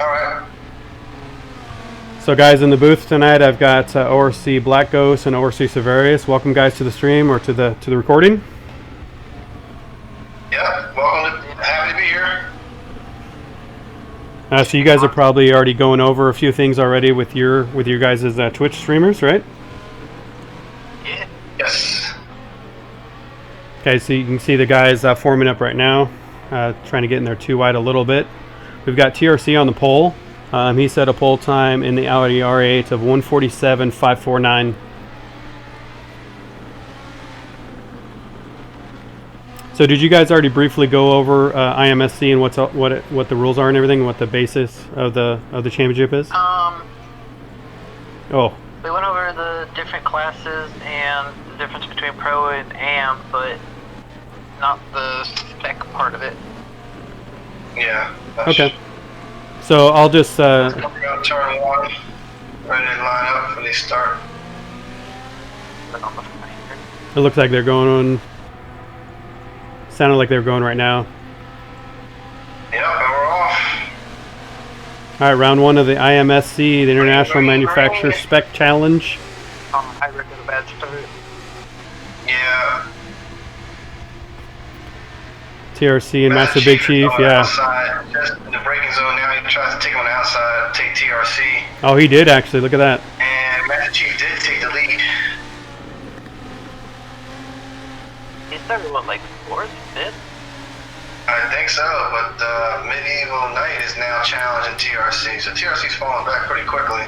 All right. So guys, in the booth tonight, I've got ORC Black Ghost and ORC Severius. Welcome guys to the stream or to the recording. Yep, welcome. Happy to be here. So you guys are probably already going over a few things already with your guys' Twitch streamers, right? Yeah. Yes. Okay, so you can see the guys forming up right now, trying to get in there too wide a little bit. We've got TRC on the pole. He set a pole time in the Audi R8 of 1:47.549. So did you guys already briefly go over IMSC and what the rules are and everything, and what the basis of the championship is? Oh. We went over the different classes and the difference between Pro and AM, but not the spec part of it. Yeah. Okay. So I'll just. Turn one, ready to line up when they start. It looks like they're going on. Sounded like they were going right now. Yep, and we're off. All right, round one of the IMSC, the International Manufacturer Spec Challenge. Hybrid got a bad start. Yeah. TRC and Master Big Chief, yeah. Outside, just in the braking zone now. He tries to take him on the outside, take TRC. Oh, he did actually. Look at that. And Master Chief did take the lead. He started what, like 4th, 5th? I think so, but Medieval Knight is now challenging TRC, so TRC's falling back pretty quickly.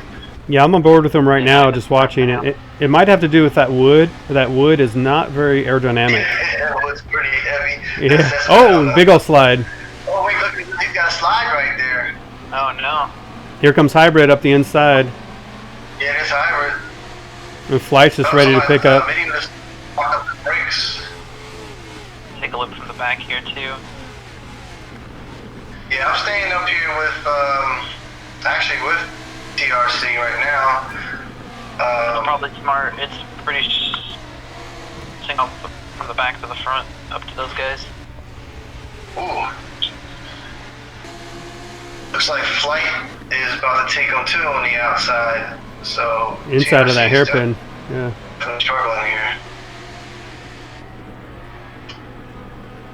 Yeah, I'm on board with him right now, just watching it. It might have to do with that wood. That wood is not very aerodynamic. That wood's pretty heavy. Yeah. That's Oh, big ol' slide. Oh wait, look, he's got a slide right there. Oh no. Here comes Hybrid up the inside. Yeah, it's hybrid. And Flight's just ready to pick up. Maybe just lock up the brakes. Take a look from the back here too. Yeah, I'm staying up here with, actually with TRC right now. It's probably smart. It's pretty single from the back to the front up to those guys. Ooh. Looks like Flight is about to take on 2 on the outside. So Inside of that hairpin. Yeah. Struggling here.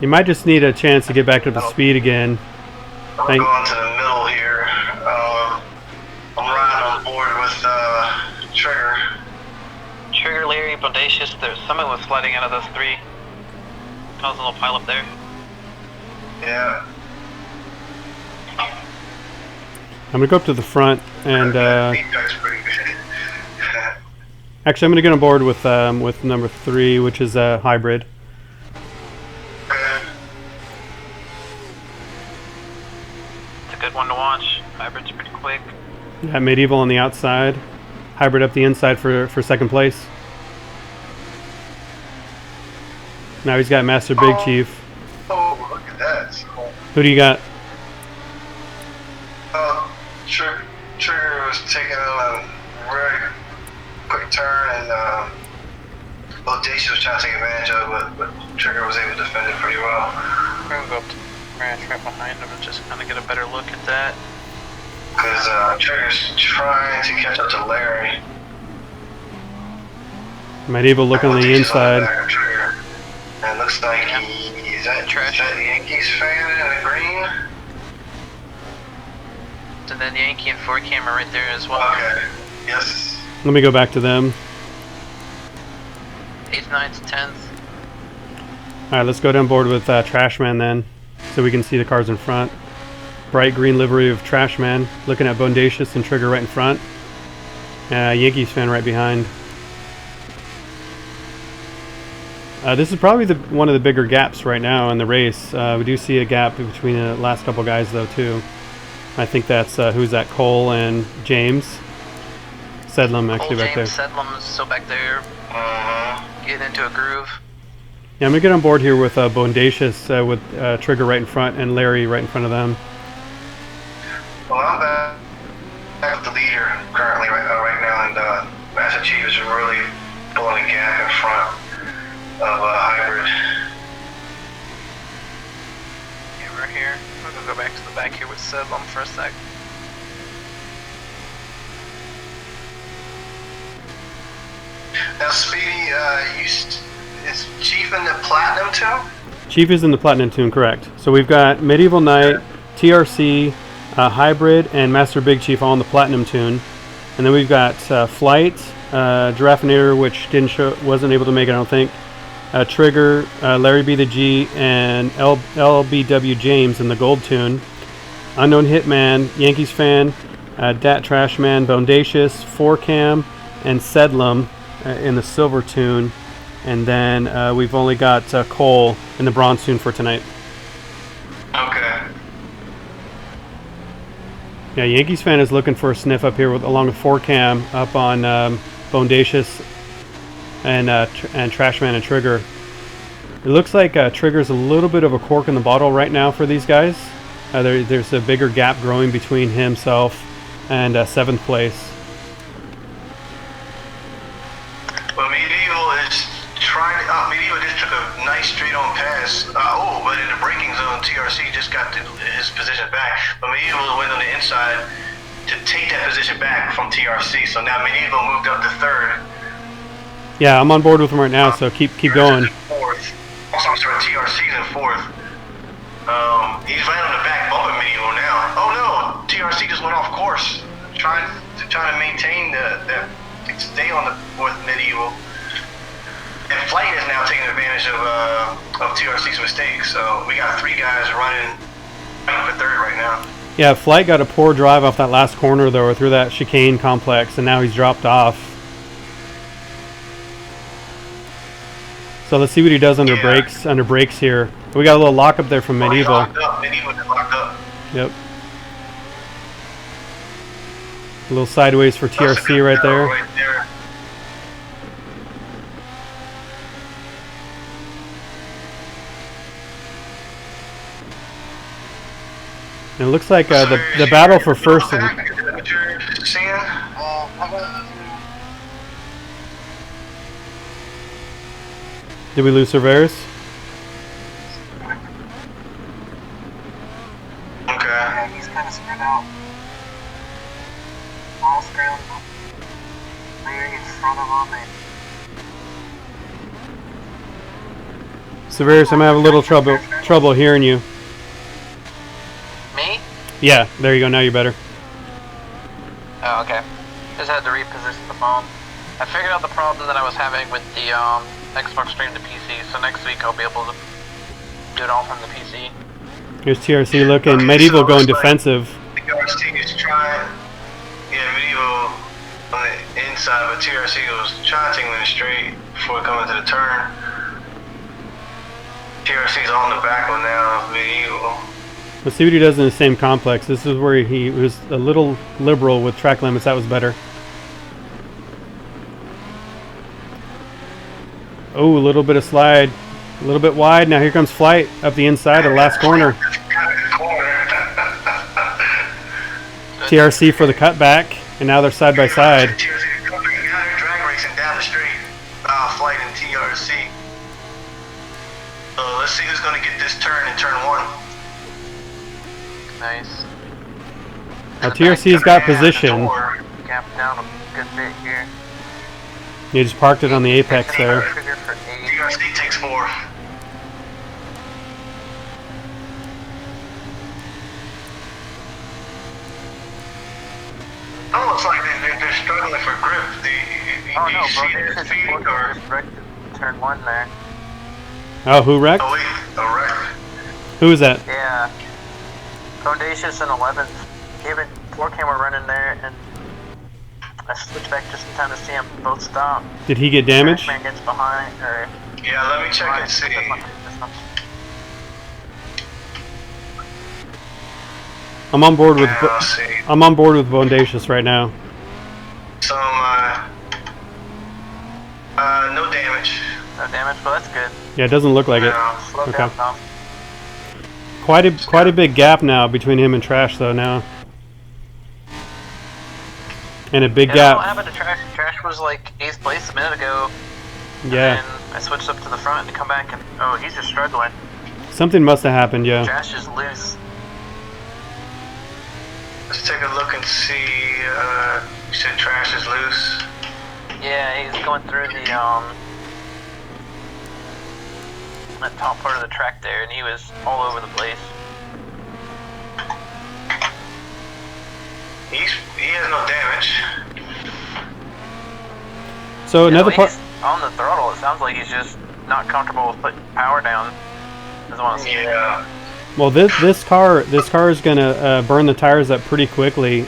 You might just need a chance to get back up to speed again. I'm going to the middle here. I'm riding on board with Trigger. Trigger, Larry, Bodacious, there's someone was sliding out of those 3. Caused a little pile up there. Yeah. I'm gonna go up to the front and Feedback's pretty good. actually I'm gonna get on board with number 3, which is a hybrid. It's a good one to watch. Hybrid's pretty quick. Yeah, Medieval on the outside, Hybrid up the inside for second place. Now he's got Master Big Chief. Oh, look at that. It's cool. Who do you got? Trigger was taking a very quick turn, and Bodacious was trying to take advantage of it, but Trigger was able to defend it pretty well. We're gonna go up to Ranch right behind him and just kind of get a better look at that. Because Trigger's trying to catch up to Larry. Medieval looking on the inside. And it looks like is that the Yankees fan in the green? And then Yankee and 4 camera right there as well. Okay. Yes. Let me go back to them. 8th, 9th, 10th. Alright, let's go down board with Trashman then, so we can see the cars in front. Bright green livery of Trashman, looking at Bodacious and Trigger right in front. Yankees fan right behind. This is probably one of the bigger gaps right now in the race. We do see a gap between the last couple guys though too. I think that's who's that? Cole and James Sedlum actually back there. Sedlum's still back there, getting into a groove. Yeah, I'm gonna get on board here with Bodacious with Trigger right in front and Larry right in front of them. Well, I'm back with the leader currently right now, and Master Chief is really pulling a gap in front of Hybrid. Yeah, we're here. I'm gonna go back to the back here with Sedlum for a sec. Now, Speedy, is Chief in the Platinum too? Chief is in the Platinum tune, correct. So we've got Medieval Knight, TRC, Hybrid, and Master Big Chief all in the Platinum tune. And then we've got Flight, Giraffinator, which wasn't able to make it, I don't think. Trigger, Larry B the G, and LBW James in the Gold tune. Unknown Hitman, Yankees Fan, Dat Trashman, Bondacious, 4Cam, and Sedlum in the Silver tune. And then we've only got Cole in the Bronze tune for tonight. Okay. Yeah, Yankees Fan is looking for a sniff up here along with 4Cam up on Bondacious and Trashman and Trigger. It looks like Trigger's a little bit of a cork in the bottle right now for these guys. There's a bigger gap growing between himself and 7th place. Well, Medieval is trying. Medieval just took a nice straight-on pass. But in the braking zone, TRC just got his position back. But Medieval went on the inside to take that position back from TRC. So now Medieval moved up to 3rd. Yeah, I'm on board with him right now, so keep going. Fourth. Also, I'm sorry, TRC's in 4th. He's right on the back bumping Medieval now. Oh no, TRC just went off course. Trying to maintain stay on with Medieval. And Flight is now taking advantage of TRC's mistakes. So we got 3 guys running for 3rd right now. Yeah, Flight got a poor drive off that last corner though, or through that chicane complex, and now he's dropped off. So let's see what he does under brakes here. We got a little lock up there from Medieval. Medieval just locked up. Yep. A little sideways for TRC right there. Right there. And it looks like the battle for first. Did we lose Cerveris? Okay. Yeah, he's kind of spread out. All scrambled. Laying in front of him. Cerveris, I'm having a little trouble hearing you. Me? Yeah, there you go. Now you're better. Oh, okay. Just had to reposition the phone. I figured out the problem that I was having with the Xbox stream to PC, so next week I'll be able to do it all from the PC. Here's TRC looking. Okay, Medieval going defensive. The TRC is trying. Yeah, Medieval on the inside, but TRC was trying to take him in straight before coming to the turn. TRC's on the back one now, Medieval. Let's see what he does in the same complex. This is where he was a little liberal with track limits. That was better. Oh, a little bit of slide. A little bit wide. Now here comes Flight up the inside of the last corner. TRC for the cutback, and now they're side by side. TRC drag racing down the street. Flight and TRC. So let's see who's going to get this turn in turn 1. Nice. Now TRC's got position. Gap down a good bit here. He just parked it on the apex there. TRC takes 4. Oh, looks like they're struggling for grip. Oh do no, you see their bro, feet or? just wrecked turn 1 there. Oh, who wrecked? Oh wait, a wreck. Who is that? Yeah. Bondacious and 11th. Even 4Cam were running there, and I switched back just in time to see them both stop. Did he get damaged? Man gets behind, or Yeah, let me check and see. I'm on board with Yeah, I'll see. I'm on board with Bondacious right now. Some no damage. No damage, but that's good. Yeah, it doesn't look like it. No. Slow Okay. down, Tom. Quite a big gap now between him and Trash though now. And a big Yeah, what gap. happened to Trash? Trash was like 8th place a minute ago. Yeah. And I switched up to the front to come back, and oh, he's just struggling. Something must have happened, yeah. Trash is loose. Let's take a look and see. You said Trash is loose. Yeah, he's going through the that top part of the track there, and he was all over the place. He has no damage. So another part. On the throttle, it sounds like he's just not comfortable with putting power down. Doesn't want to see Yeah. Well, this car is gonna burn the tires up pretty quickly.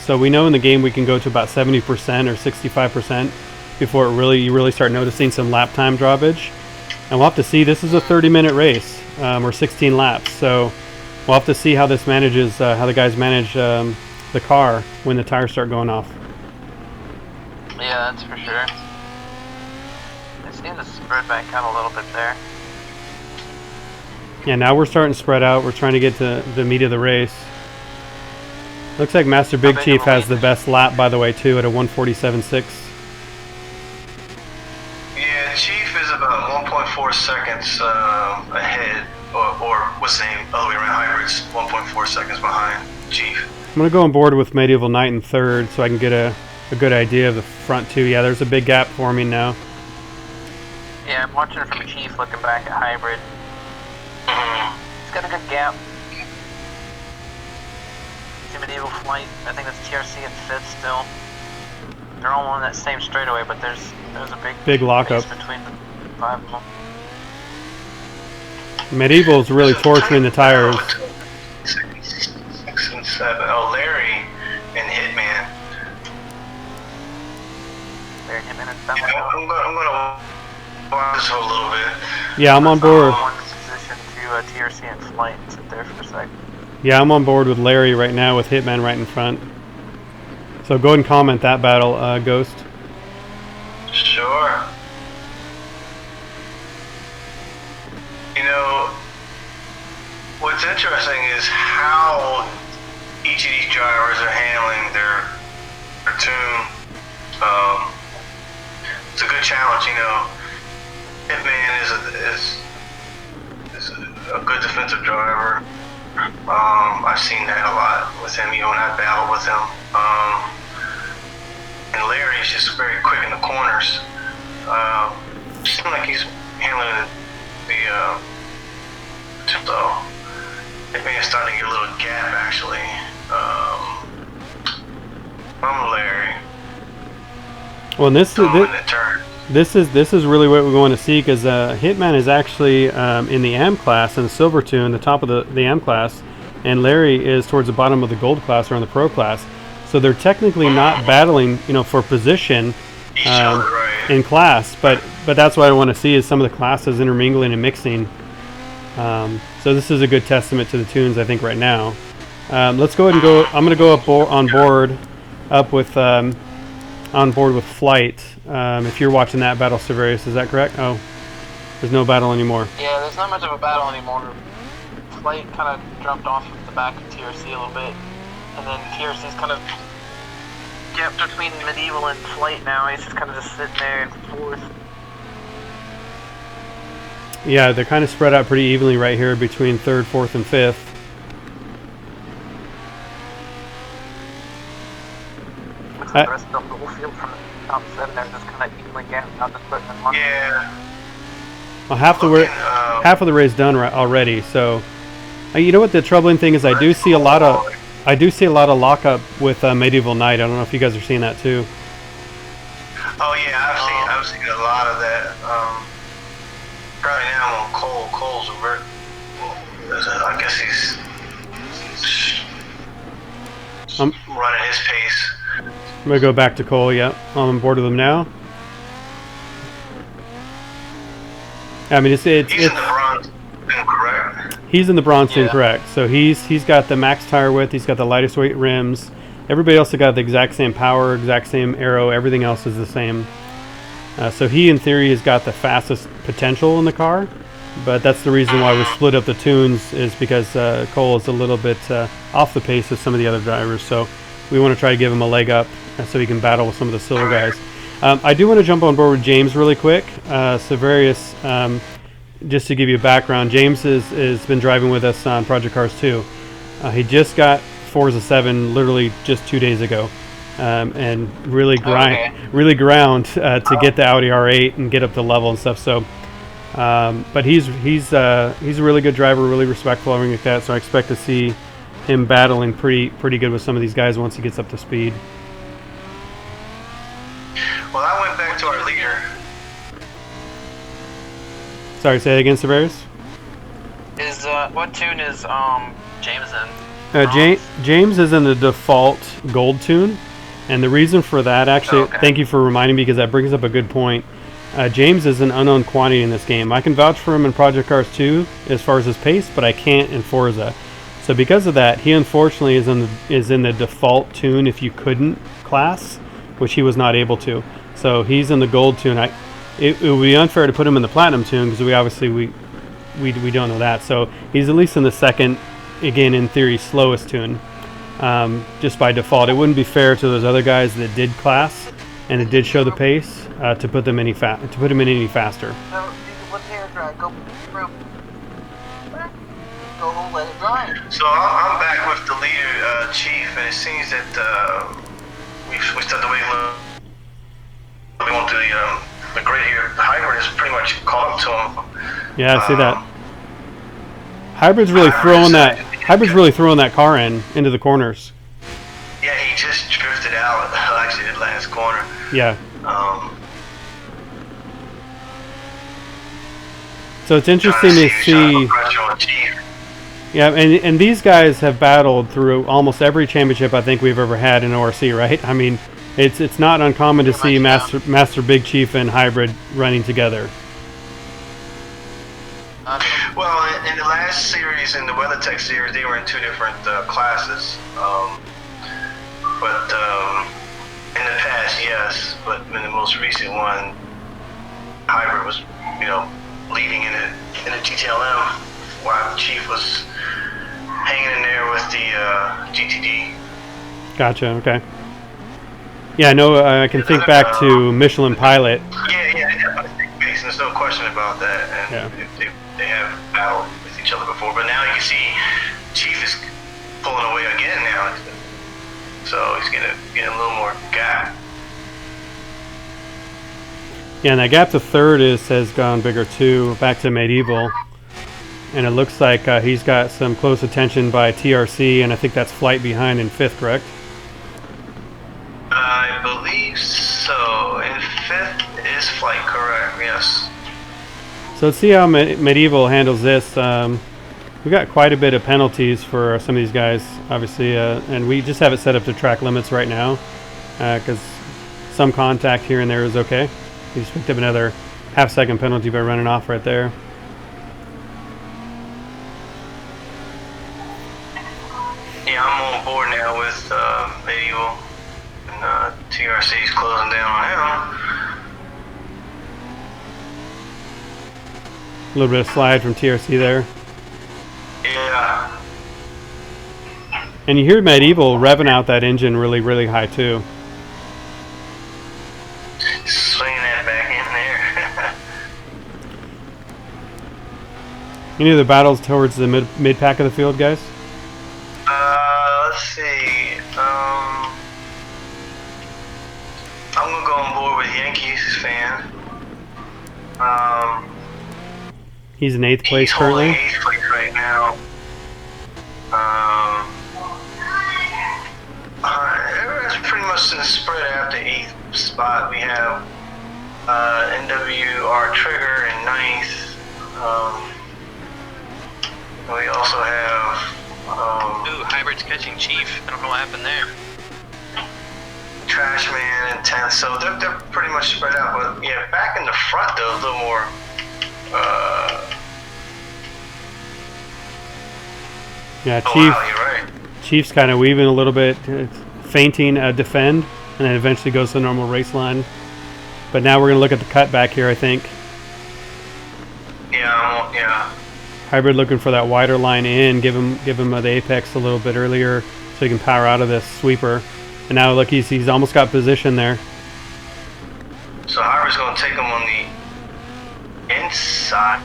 So we know in the game we can go to about 70% or 65% before you really start noticing some lap time droppage. And we'll have to see. This is a 30-minute race or 16 laps, so we'll have to see how this manages, how the guys manage the car when the tires start going off. Yeah, that's for sure. I seem to spread back out a little bit there. Yeah, now we're starting to spread out. We're trying to get to the meat of the race. Looks like Master Big Chief has the best lap, by the way, too, at a 1:47.6. Yeah, Chief is about 1.4 seconds ahead, or what's the name? Other way around, hybrids 1.4 seconds behind Chief. I'm going to go on board with Medieval Knight in third so I can get a good idea of the front two. Yeah, there's a big gap forming now. Yeah, I'm watching from Chief looking back at hybrid. He's got a good gap. See Medieval Flight, I think that's TRC in fifth still. They're all on that same straightaway, but there's a big lockup between the five of them. Medieval's really torturing the tires. 6 and 7. Oh, Larry and Hitman. Larry and Hitman and Yeah, I'm gonna watch this for a little bit. Yeah, I'm on board. One position to TRC in flight and sit there for a sec. Yeah, I'm on board with Larry right now with Hitman right in front. So go ahead and comment that battle, Ghost. Sure. You know, what's interesting is how each of these drivers are handling their tune. It's a good challenge, you know. Hitman is a good defensive driver. I've seen that a lot with him, even when I battle with him. And Larry is just very quick in the corners. Seems like he's handling the so Hitman is starting to get a little gap actually. From Larry. Well, and this is really what we're going to see, because Hitman is actually in the AM class in the Silver Tune, the top of the AM class, and Larry is towards the bottom of the Gold class or in the Pro class. So they're technically not battling, you know, for position in class, but that's what I want to see is some of the classes intermingling and mixing. So this is a good testament to the tunes, I think, right now. Let's go ahead and go. I'm going to go on board with Flight. If you're watching that battle, Severius, is that correct? Oh, there's no battle anymore. Yeah, there's not much of a battle anymore. Flight kind of jumped off the back of TRC a little bit, and then TRC's kind of gapped between Medieval and Flight now. He's just kind of just sitting there in fourth. Yeah, they're kind of spread out pretty evenly right here between third, fourth, and fifth. The rest of the whole field from the top seven, they're just kind of evenly gapped out the putting in one. Yeah. Well, half of the race done already. So, you know what the troubling thing is? I do see a lot of lockup with Medieval Knight. I don't know if you guys are seeing that too. Oh yeah, I've seen a lot of that. Probably now I'm on Cole. Cole's I guess he's running his pace. I'm gonna go back to Cole. Yeah, I'm on board with him now. I mean, he's in the bronze, correct? He's in the bronze team, correct. So he's got the max tire width. He's got the lightest weight rims. Everybody else has got the exact same power, exact same aero. Everything else is the same. So he, in theory, has got the fastest potential in the car. But that's the reason why we split up the tunes, is because Cole is a little bit off the pace of some of the other drivers. So we want to try to give him a leg up so he can battle with some of the silver guys. I do want to jump on board with James really quick. Severius, just to give you a background, James has been driving with us on Project Cars 2. He just got Forza 7 literally just 2 days ago. and really ground to get the Audi R8 and get up to level and stuff. So, but he's a really good driver, really respectful, everything like that. So I expect to see him battling pretty good with some of these guys once he gets up to speed. Well, I went back to our leader. Sorry, say it again, Severus. Is what tune is James in? James is in the default gold tune, and the reason for that, actually, thank you for reminding me because that brings up a good point. James is an unknown quantity in this game. I can vouch for him in Project Cars 2 as far as his pace, but I can't in Forza. So because of that, he unfortunately is in the default tune if you couldn't class, which he was not able to. So he's in the gold tune. It would be unfair to put him in the platinum tune because we don't know that. So he's at least in the second, again in theory, slowest tune, just by default. It wouldn't be fair to those other guys that did class and it did show the pace to put him in any faster. Let's hear it drive. Go through. Go let it drive. So I'm back with the leader, Chief, and it seems that we stepped away a little. We went to the grid here. The hybrid is pretty much caught up to him. Yeah, I see that. Hybrid's really throwing that car into the corners. Yeah, he just drifted out. Actually, the last corner. Yeah. So it's interesting to see. Yeah, and these guys have battled through almost every championship I think we've ever had in ORC, right? I mean, it's not uncommon to see Master Big Chief and Hybrid running together. Well, in the last series, in the WeatherTech series, they were in two different classes. But in the past, yes. But in the most recent one, Hybrid was, leading in the GTLM, while Chief was hanging in there with the GTD. Gotcha. Okay. Yeah, I know. I can think back to Michelin Pilot. Yeah. There's no question about that. And they have battled with each other before, but now you can see Chief is pulling away again now. So he's getting a little more gap. Yeah, and that gap to third has gone bigger too, back to Medieval. And it looks like he's got some close attention by TRC, and I think that's Flight behind in fifth, correct? I believe so. In fifth is Flight, correct, yes. So let's see how Medieval handles this. We got quite a bit of penalties for some of these guys, obviously, and we just have it set up to track limits right now because some contact here and there is okay. We just picked up another half-second penalty by running off right there. Yeah, I'm on board now with Medieval, and TRC's closing down on him. A little bit of slide from TRC there. Yeah. And you hear Medieval revving out that engine really, really high too. Swinging that back in there. Any of the battles towards the mid pack of the field, guys? Let's see. I'm gonna go on board with Yankees fan. He's in 8th place currently. He's holding 8th place right now. Everyone's pretty much in the spread after 8th spot. We have NWR Trigger in 9th. We also have Hybrid's catching Chief. I don't know what happened there. Trashman in 10th. So they're pretty much spread out. But yeah, back in the front though, a little more. Yeah, Oh, Chief. wow, you're right. Chief's kind of weaving a little bit, feinting a defend, and then eventually goes to the normal race line. But now we're going to look at the cut back here, I think. Yeah. Hybrid looking for that wider line in, give him the apex a little bit earlier so he can power out of this sweeper. And now look, he's almost got position there. So Hybrid's going to take him on the inside.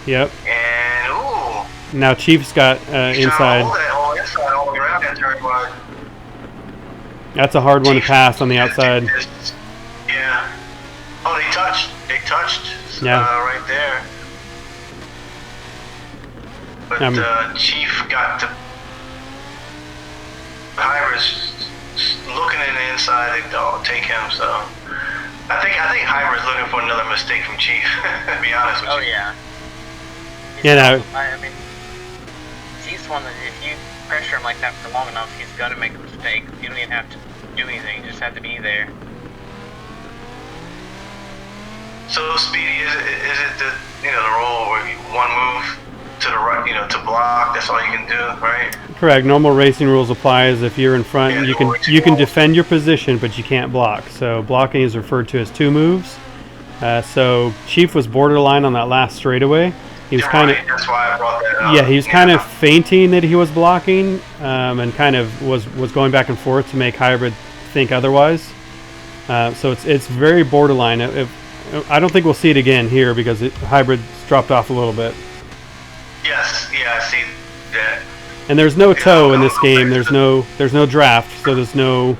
Yep. And ooh. Now Chief's got He's inside. trying to hold that whole inside all the way around that turn wide. That's a hard one to pass on the outside. Yeah. Oh, they touched. They touched. Yeah. Right there. But Chief got to. Hybrid's looking in the inside. They'll take him. So I think Hybrid's looking for another mistake from Chief. To be honest with you. Oh yeah. Yeah. No. I mean, he's one that if you pressure him like that for long enough, he's gonna make a mistake. You don't even have to do anything; you just have to be there. So Speedy, is it the the rule where one move to the right, to block? That's all you can do, right? Correct. Normal racing rules applies. If you're in front, Yeah, you can defend your position, but you can't block. So blocking is referred to as 2 moves. So Chief was borderline on that last straightaway. He was kind of. That's why I brought that up. Yeah, he was kind of feinting that he was blocking, and kind of was going back and forth to make Hybrid think otherwise. So it's very borderline. I don't think we'll see it again here because Hybrid's dropped off a little bit. Yes, yeah, I see that. And there's no tow in this game. There's no draft, so there's no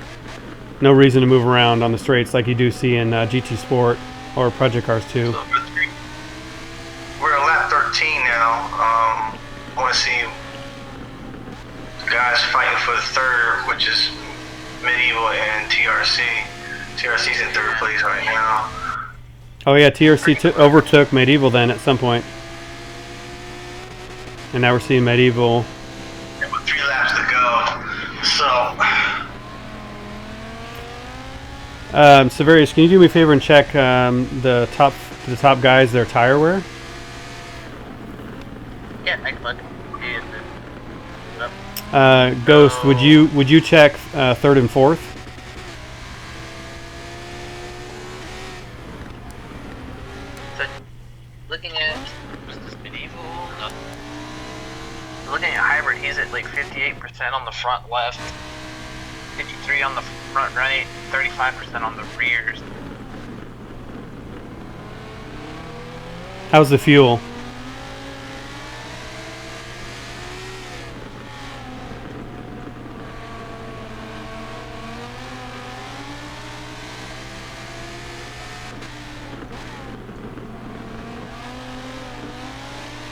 reason to move around on the straights like you do see in GT Sport or Project Cars 2. We're on lap 13 now. I want to see the guys fighting for the third, which is Medieval and TRC. TRC's in third place right now. Oh yeah, TRC overtook Medieval then at some point. And now we're seeing Medieval. Yeah, with 3 laps to go. So. Severius, can you do me a favor and check the top guys, their tire wear? Yeah, I can look. Ghost, would you check 3rd and 4th? So, looking at Medieval, looking at Hybrid, he's at like 58% on the front left, 53 on the front right, 35% on the rears. How's the fuel?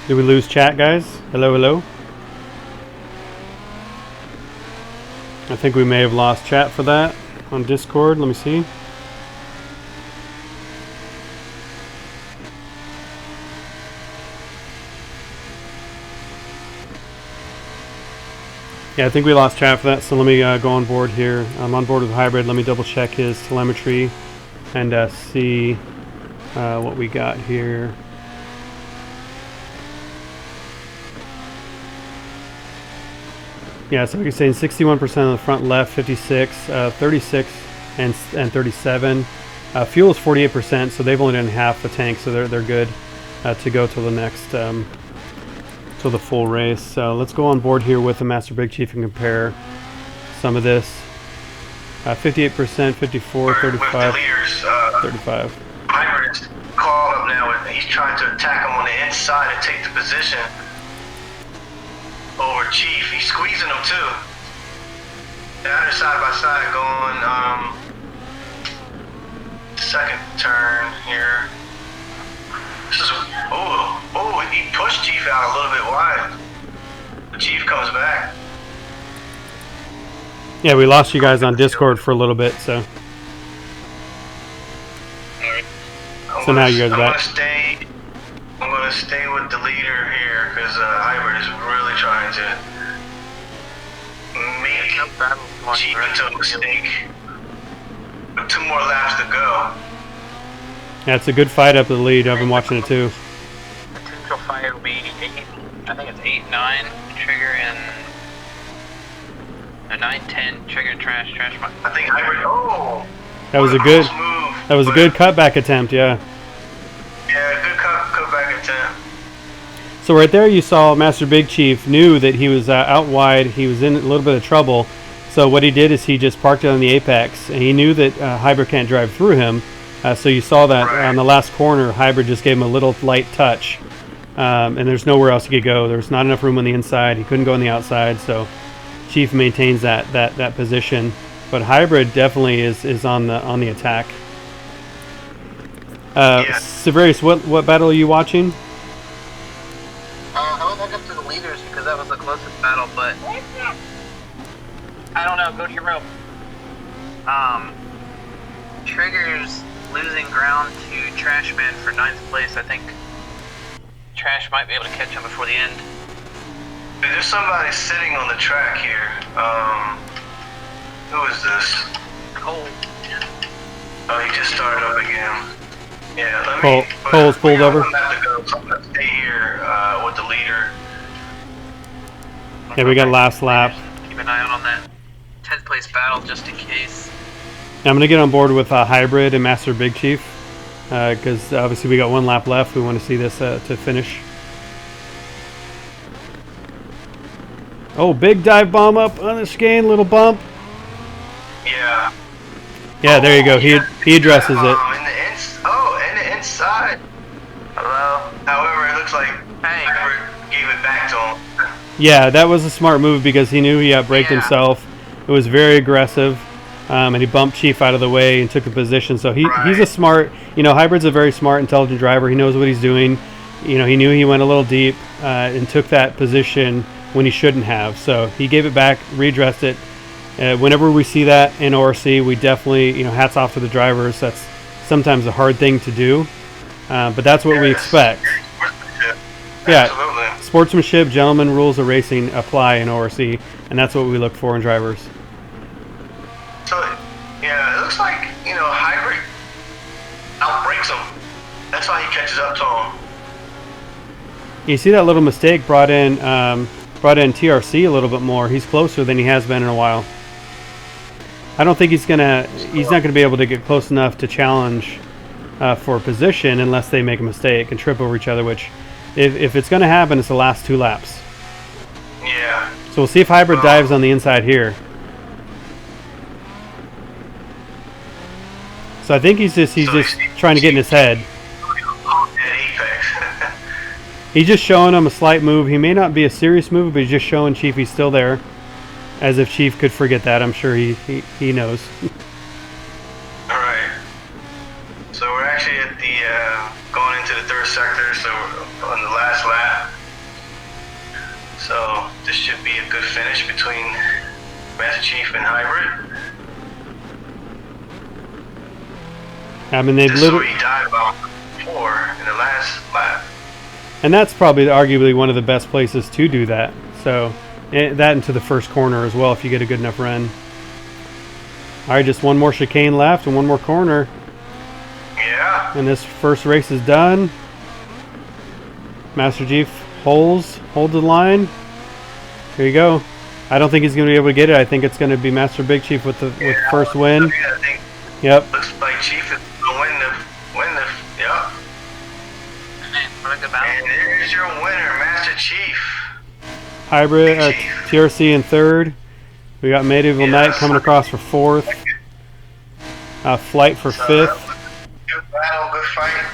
Did we lose chat, guys? Hello, hello? I think we may have lost chat for that on Discord. Let me see. Yeah, I think we lost chat for that, so let me go on board here. I'm on board with Hybrid. Let me double check his telemetry and see what we got here. Yeah, so like you're saying 61% on the front left, 56, 36, and 37. Fuel is 48%, so they've only done half the tank, so they're good to go till the next, till the full race. So let's go on board here with the Master Big Chief and compare some of this. 58%, 54, 35, 35. Hybrid is called up now, and he's trying to attack him on the inside and take the position over Chief. He's squeezing him too. They're side by side going second turn here. This is he pushed Chief out a little bit wide. The Chief comes back. Yeah, we lost you guys on Discord for a little bit, so. So now you guys are back. I'm gonna stay with the leader here because Hybrid is really trying to make Chief into a mistake. With 2 more laps to go. Yeah, it's a good fight up the lead. I've been watching it too. Potential fight will be 8, I think it's 8, 9, trigger and 9, 10, trigger and trash. I think Hybrid. That was a good cutback attempt. Yeah. Yeah, good cutback attempt. So right there, you saw Master Big Chief knew that he was out wide. He was in a little bit of trouble. So what he did is he just parked it on the apex, and he knew that Hybrid can't drive through him. So you saw that on the last corner, Hybrid just gave him a little light touch, and there's nowhere else he could go. There's not enough room on the inside. He couldn't go on the outside. So Chief maintains that position but hybrid definitely is on the attack. Severius, what battle are you watching? I went back up to the leaders because that was the closest battle, but I don't know. Go to your rope. Trigger's losing ground to Trashman for 9th place. I think Trash might be able to catch him before the end. There's somebody sitting on the track here. Who is this? Cole. Oh, he just started up again. Yeah, Cole's pulled over. I'm gonna have to go. So I'm gonna stay here with the leader. Yeah, we got last lap. Keep an eye out on that 10th place battle just in case. I'm going to get on board with Hybrid and Master Big Chief because obviously we got 1 lap left. We want to see this to finish. Oh, big dive bomb up on the chicane, little bump. Yeah. Yeah, there you go. He addresses it. In the inside. Hello. However, it looks like Hybrid gave it back to him. Yeah, that was a smart move because he knew he outbraked himself. It was very aggressive. And he bumped Chief out of the way and took a position. So he's a smart, Hybrid's a very smart, intelligent driver. He knows what he's doing. He knew he went a little deep and took that position when he shouldn't have. So he gave it back, redressed it. Whenever we see that in ORC, we definitely, hats off to the drivers. That's sometimes a hard thing to do, but that's what we expect. Yeah, absolutely. Sportsmanship, gentlemen, rules of racing apply in ORC, and that's what we look for in drivers. So, yeah, it looks like, Hybrid outbreaks him. That's why he catches up to him. You see that little mistake brought in TRC a little bit more. He's closer than he has been in a while. I don't think he's not gonna be able to get close enough to challenge for position unless they make a mistake and trip over each other, which if it's gonna happen, it's the last 2 laps. Yeah. So we'll see if Hybrid dives on the inside here. So I think he's just trying to get in his head. He's just showing him a slight move. He may not be a serious move, but he's just showing Chief he's still there. As if Chief could forget that. I'm sure he knows. Alright. So we're actually at the going into the 3rd sector, so we're on the last lap. So this should be a good finish between Master Chief and Hybrid. I mean, they've literally. He died about 4 in the last lap. And that's probably arguably one of the best places to do that. So that into the first corner as well if you get a good enough run. All right, just 1 more chicane left and 1 more corner. Yeah. And this first race is done. Master Chief holds the line. Here you go. I don't think he's going to be able to get it. I think it's going to be Master Big Chief with first win. Yep. Looks like Chief is going to win the yeah. And there's your winner, Master Chief. Hybrid, TRC in 3rd. We got Medieval Knight coming across for 4th. Flight for 5th. Good battle, good fight.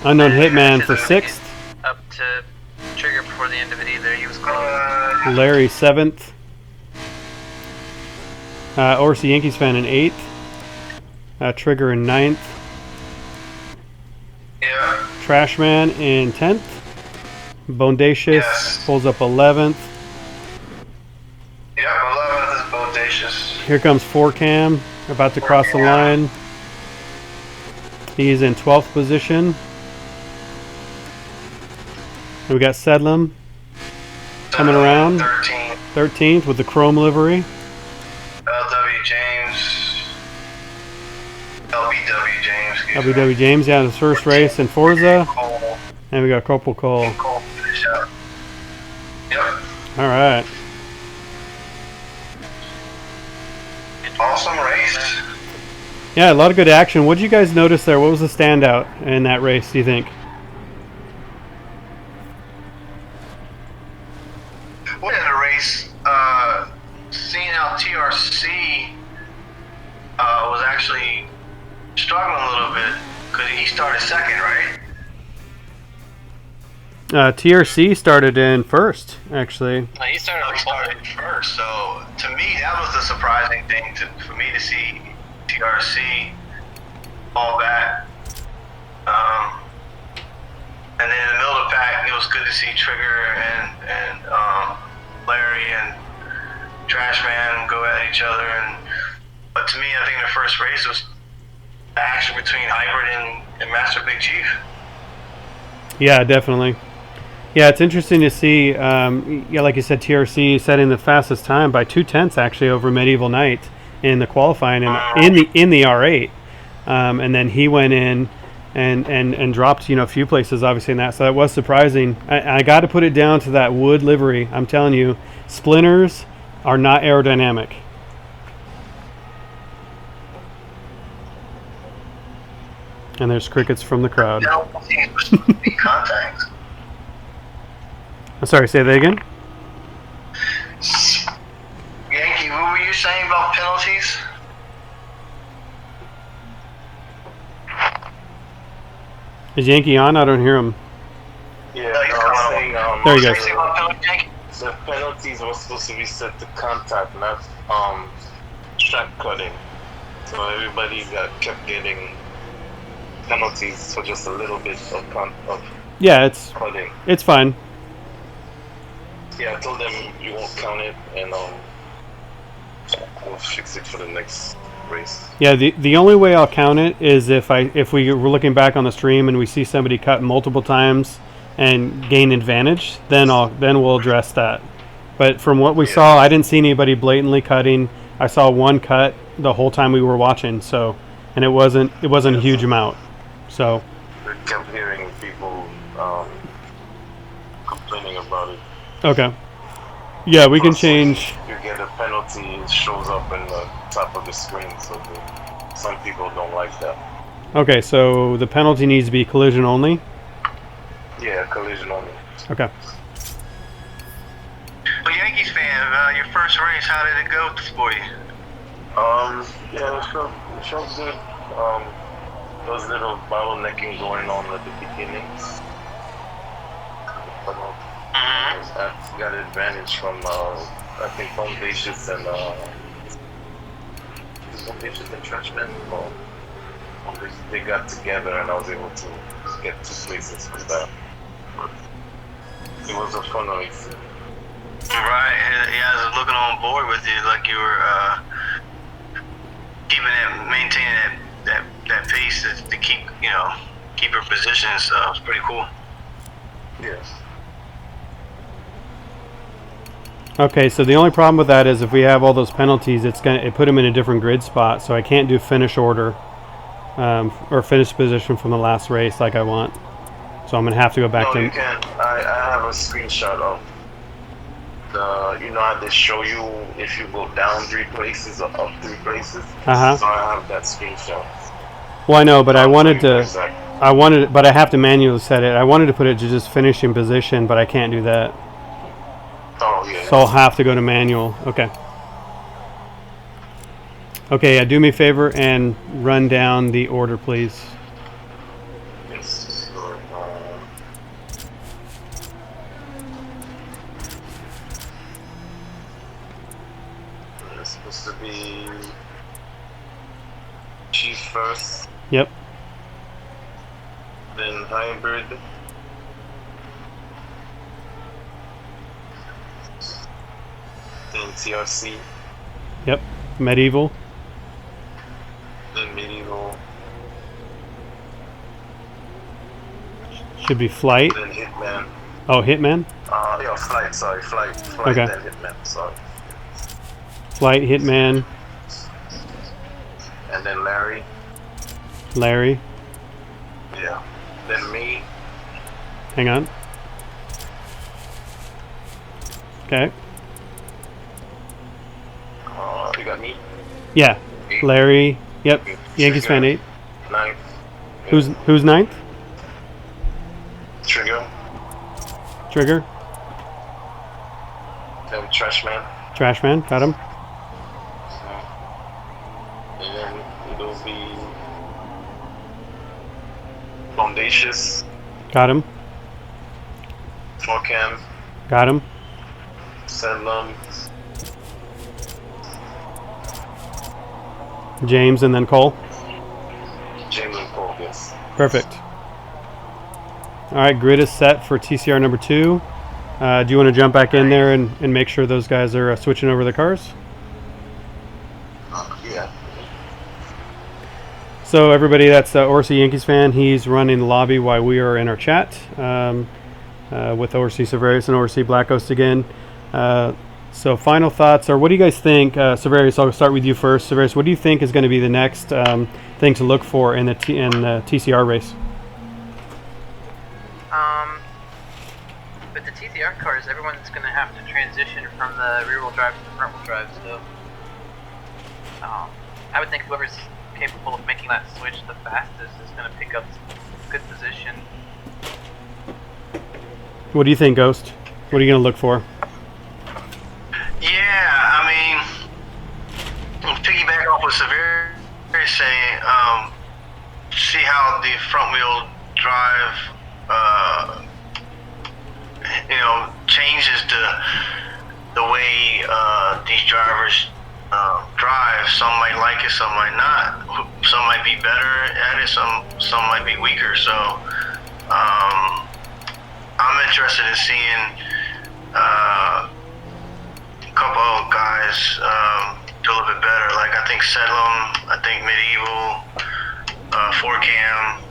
Unknown Hitman for 6th. Up to Trigger before the end of it either. He was close. Larry 7th. ORC Yankees fan in 8th. Trigger in 9th. Yeah. Trashman in 10th. Bondacious pulls up 11th. Yep, 11th is Bodacious. Here comes 4Cam, about to cross the line. He's in 12th position. And we got Sedlum coming around. 13th with the chrome livery. LBW James, yeah, his first race in Forza. And we got Corporal Cole. Yep. All right. Awesome race. Yeah, a lot of good action. What did you guys notice there? What was the standout in that race, do you think? What in the race? Seeing how TRC was actually struggling a little bit because he started 2nd, right? TRC started in first, actually. No, he started. He started first, so to me that was the surprising thing for me to see TRC fall back. And then in the middle of the pack, it was good to see Trigger and Larry and Trash Man go at each other. But to me, I think the first race was the action between Hybrid and Master Big Chief. Yeah, definitely. Yeah, it's interesting to see. Yeah, like you said, TRC setting the fastest time by 2/10 actually over Medieval Knight in the qualifying in the R8, and then he went in and dropped a few places obviously in that. So that was surprising. I got to put it down to that wood livery. I'm telling you, splinters are not aerodynamic. And there's crickets from the crowd. Contacts. I'm sorry, say that again? Yankee, what were you saying about penalties? Is Yankee on? I don't hear him. Yeah, No, he's I was coming saying There you go. Saying about penalties, Yankee? the penalties were supposed to be set to contact, not track cutting. So everybody kept getting penalties for just a little bit of Yeah, cutting. it's fine. Yeah, I told them you won't count it, and we'll fix it for the next race. Yeah, the only way I'll count it is if we were looking back on the stream and we see somebody cut multiple times and gain advantage, then we'll address that. But from what we saw, I didn't see anybody blatantly cutting. I saw one cut the whole time we were watching, so and it wasn't a huge amount. So We kept hearing people complaining about it. okay. Yeah, we can change. You get a penalty, it shows up in the top of the screen, so some people don't like that. Okay, so the penalty needs to be collision only. Yeah, collision only. Okay. Well, Yankees fan, your first race, how did it go for you? Yeah, it felt good. There was a little bottlenecking going on at the beginning. But I got advantage from, I think, Foundations and Trashman. They got together and I was able to get 2 places from that. But it was a fun race. Right, yeah, I was looking on board with you, like you were maintaining that pace to keep your position and stuff. It's pretty cool. Yes. Okay, so the only problem with that is if we have all those penalties, it put them in a different grid spot, so I can't do finish order or finish position from the last race like I want. So I'm gonna have to go back No, to. you can't. I have a screenshot of how they show you if you go down 3 places or up 3 places. Uh-huh. So I have that screenshot. Well, I know, but I wanted to. Exactly. But I have to manually set it. I wanted to put it to just finishing position, but I can't do that. Oh yeah. So I'll have to go to manual. Okay. Okay, yeah, do me a favor and run down the order, please. Yes. It's supposed to be Chief first, Yep. then Hybrid, then TRC, Yep. Medieval. then Medieval, Should be flight. then Hitman. Oh, Hitman. Yeah, Flight, sorry, Flight, Okay. then Hitman, sorry. Flight, Hitman, And then Larry, Larry. yeah. Then me, Hang on. Okay. you got me, Yeah. Eight. Larry. Yep. Okay. Yankees fan 8. 9, Who's ninth? Trigger, Trigger. then Trashman, Trashman. Got him. and then it'll be Foundations, Got him. Morcam, Got him. Sedlum, James and then Cole. James and Cole, yes. Perfect. All right, grid is set for TCR number 2. Do you want to jump back in there and make sure those guys are switching over the cars? Yeah. So everybody that's ORC Yankees fan, he's running the lobby while we are in our chat with ORC Severus and ORC Black Ghost again. So final thoughts, or what do you guys think? Severus, I'll start with you first. Severus, what do you think is going to be the next thing to look for in the TCR race? With the TCR cars, everyone's going to have to transition from the rear-wheel drive to the front-wheel drive, so I would think whoever's capable of making that switch the fastest is going to pick up good position. What do you think, Ghost? What are you going to look for? Yeah, I mean, piggyback off what Severe is saying, see how the front wheel drive, changes the way these drivers drive. Some might like it, some might not. Some might be better at it, some might be weaker. So I'm interested in seeing a couple of guys do a little bit better. Like I think Sedlum, I think Medieval, Forcam,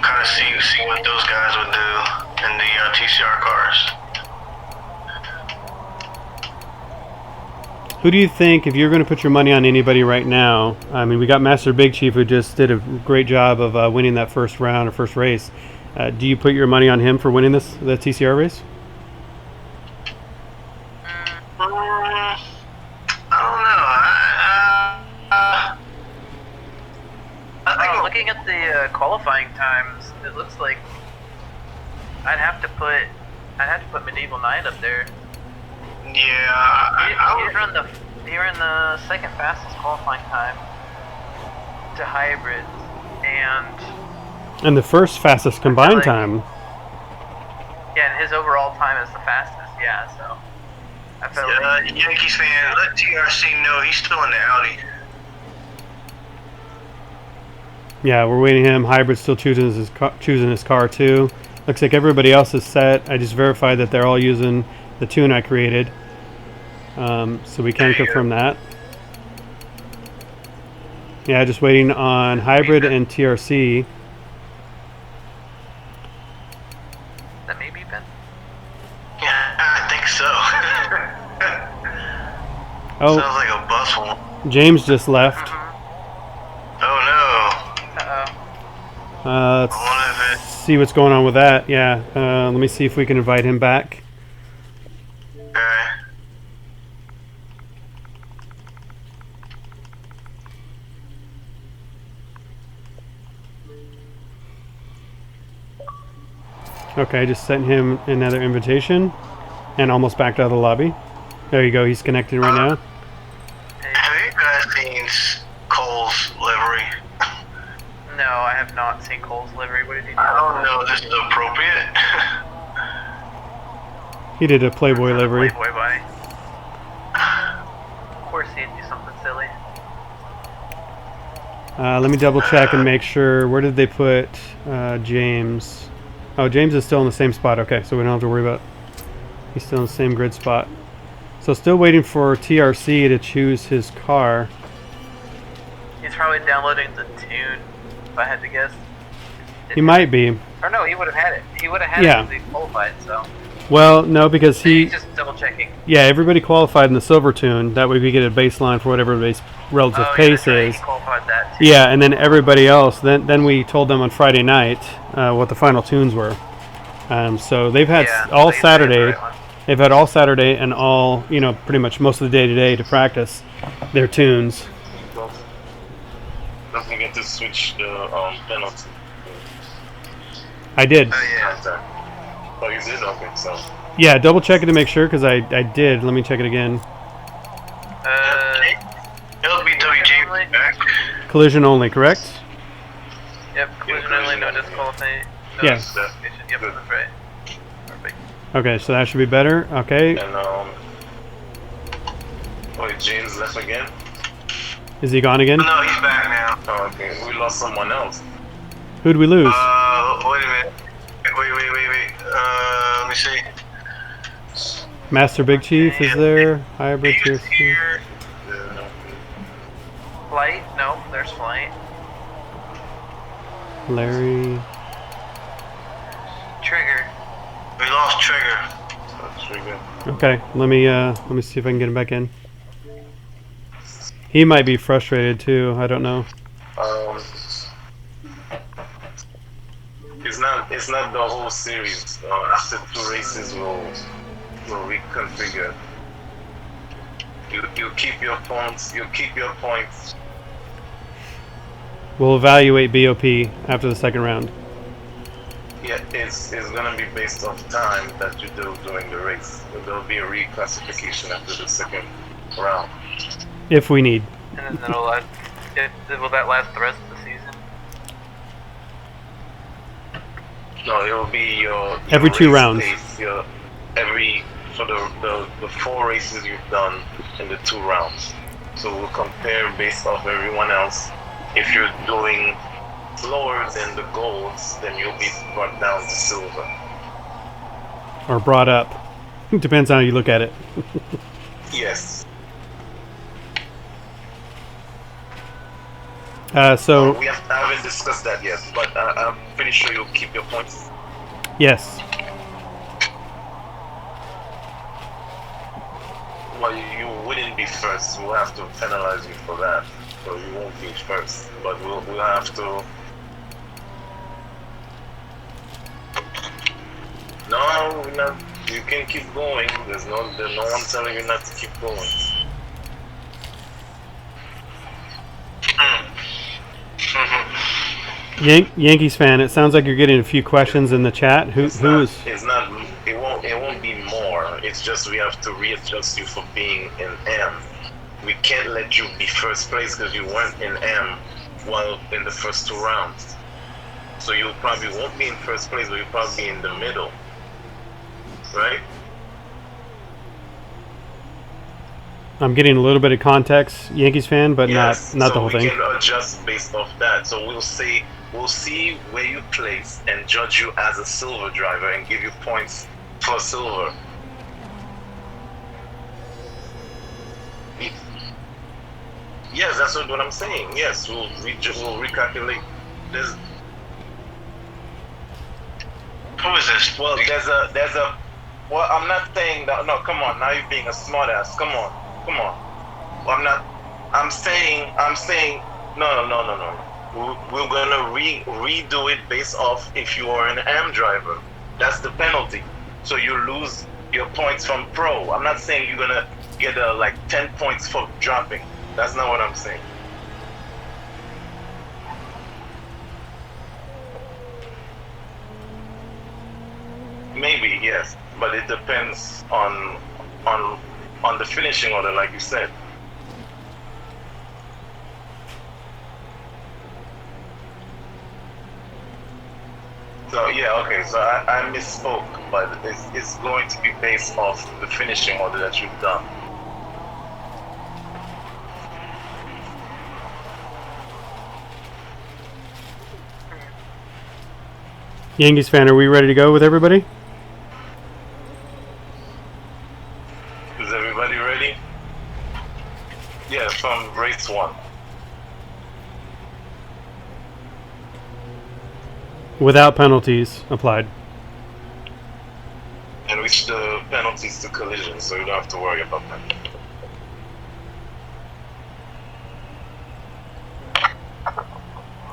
kind of see what those guys would do in the TCR cars. Who do you think, if you're going to put your money on anybody right now? I mean, we got Master Big Chief, who just did a great job of winning that first round or first race. Do you put your money on him for winning the TCR race? I don't know. I think Looking at the qualifying times, it looks like I'd have to put Medieval Knight up there. yeah, He ran the second fastest qualifying time to hybrid, And the first fastest combined like- time. yeah, and his overall time is the fastest. Yeah, so I felt like Yankees fan, let TRC know he's still in the Audi. Yeah, we're waiting him. Hybrid's still choosing his car too. Looks like everybody else is set. I just verified that they're all using the tune I created. So we can confirm that. Yeah, just waiting on Hybrid and TRC. that may be Ben. Yeah, I think so. Oh, Sounds like a bus one. James just left. Oh Let's no. I wonder if see what's going on with that. Yeah, let me see if we can invite him back. okay. Okay, I just sent him another invitation and almost backed out of the lobby. There you go, he's connected right now. Have you guys seen Cole's livery? No, I have not seen Cole's livery. What did he do? I don't know if this is appropriate. He did a Playboy livery. Playboy body. Of course he'd do something silly. Let me double check and make sure. Where did they put James? Oh, James is still in the same spot. Okay, so we don't have to worry about. He's still in the same grid spot. So still waiting for TRC to choose his car. He's probably downloading the tune, if I had to guess. He might be. Or no, he would have had it. He would have had Yeah. it if he qualified, so. Well, no, because He's just double checking. yeah, everybody qualified in the silver tune. That way we get a baseline for whatever the relative pace is. He qualified that too. Yeah, and then everybody else. Then we told them on Friday night what the final tunes were. So they've had all so he's Saturday. the right one. They've had all Saturday and all, pretty much most of the day today to practice their tunes. Don't forget to switch the penalty. I did. Oh yeah. Contact. Oh, you did? Okay, so. Yeah, double check it to make sure because I did. Let me check it again. LBW James back. Collision only, correct? Yep, collision only, no Yes. That, Yep, good. that's right. Perfect. Okay, so that should be better. Okay. And wait, James left again. Is he gone again? No, he's back now. Oh, okay, we lost someone else. Who'd we lose? Wait a minute. Wait. Let me see. Master Big Chief is there. Hybrid He's Tier 3. here. Flight? No, there's flight. Larry. Trigger. We lost Trigger. Trigger. Okay, let me see if I can get him back in. He might be frustrated too. I don't know. It's not the whole series. After 2 races, we'll reconfigure. You keep your points. You keep your points. We'll evaluate BOP after the second round. Yeah, it's gonna be based off time that you do during the race. There'll be a reclassification after the second round. If we need. And then it'll last. Will that last the rest of the season? No, it'll be your Every 2 race rounds. pace, for the 4 races you've done in the 2 rounds. So we'll compare based off everyone else. If you're doing slower than the golds, then you'll be brought down to silver. Or brought up. Depends on how you look at it. Yes. So, I haven't discussed that yet, but I'm pretty sure you'll keep your points. yes. Well, you wouldn't be first. We'll have to penalize you for that. So you won't be first. But we'll have to... No, we're not. You can keep going. There's no one telling you not to keep going. Yankees fan, it sounds like you're getting a few questions in the chat. Who is? It's not. It won't be more. It's just we have to readjust you for being in M. We can't let you be first place because you weren't in M while in the first 2 rounds. So you probably won't be in first place, but you'll probably be in the middle, right? I'm getting a little bit of context, Yankees fan, but Yes. not so the whole thing. We can adjust based off that. So we'll see where you place and judge you as a silver driver and give you points for silver. Yes, that's what I'm saying. Yes, we'll recalculate this. Who is this? Well, there's a. Well, I'm not saying that. No, come on. Now you're being a smartass. Come on. Well, I'm not. I'm saying. No. We're gonna redo it based off if you are an AM driver. That's the penalty. So you lose your points from pro. I'm not saying you're gonna get like 10 points for dropping. That's not what I'm saying. Maybe, yes, but it depends on the finishing order, like you said. So yeah, okay. So I misspoke, but it's going to be based off the finishing order that you've done. Yankees fan, are we ready to go with everybody? Is everybody ready? Yeah, from race 1. Without penalties applied. And which the penalties to collision, so you don't have to worry about that.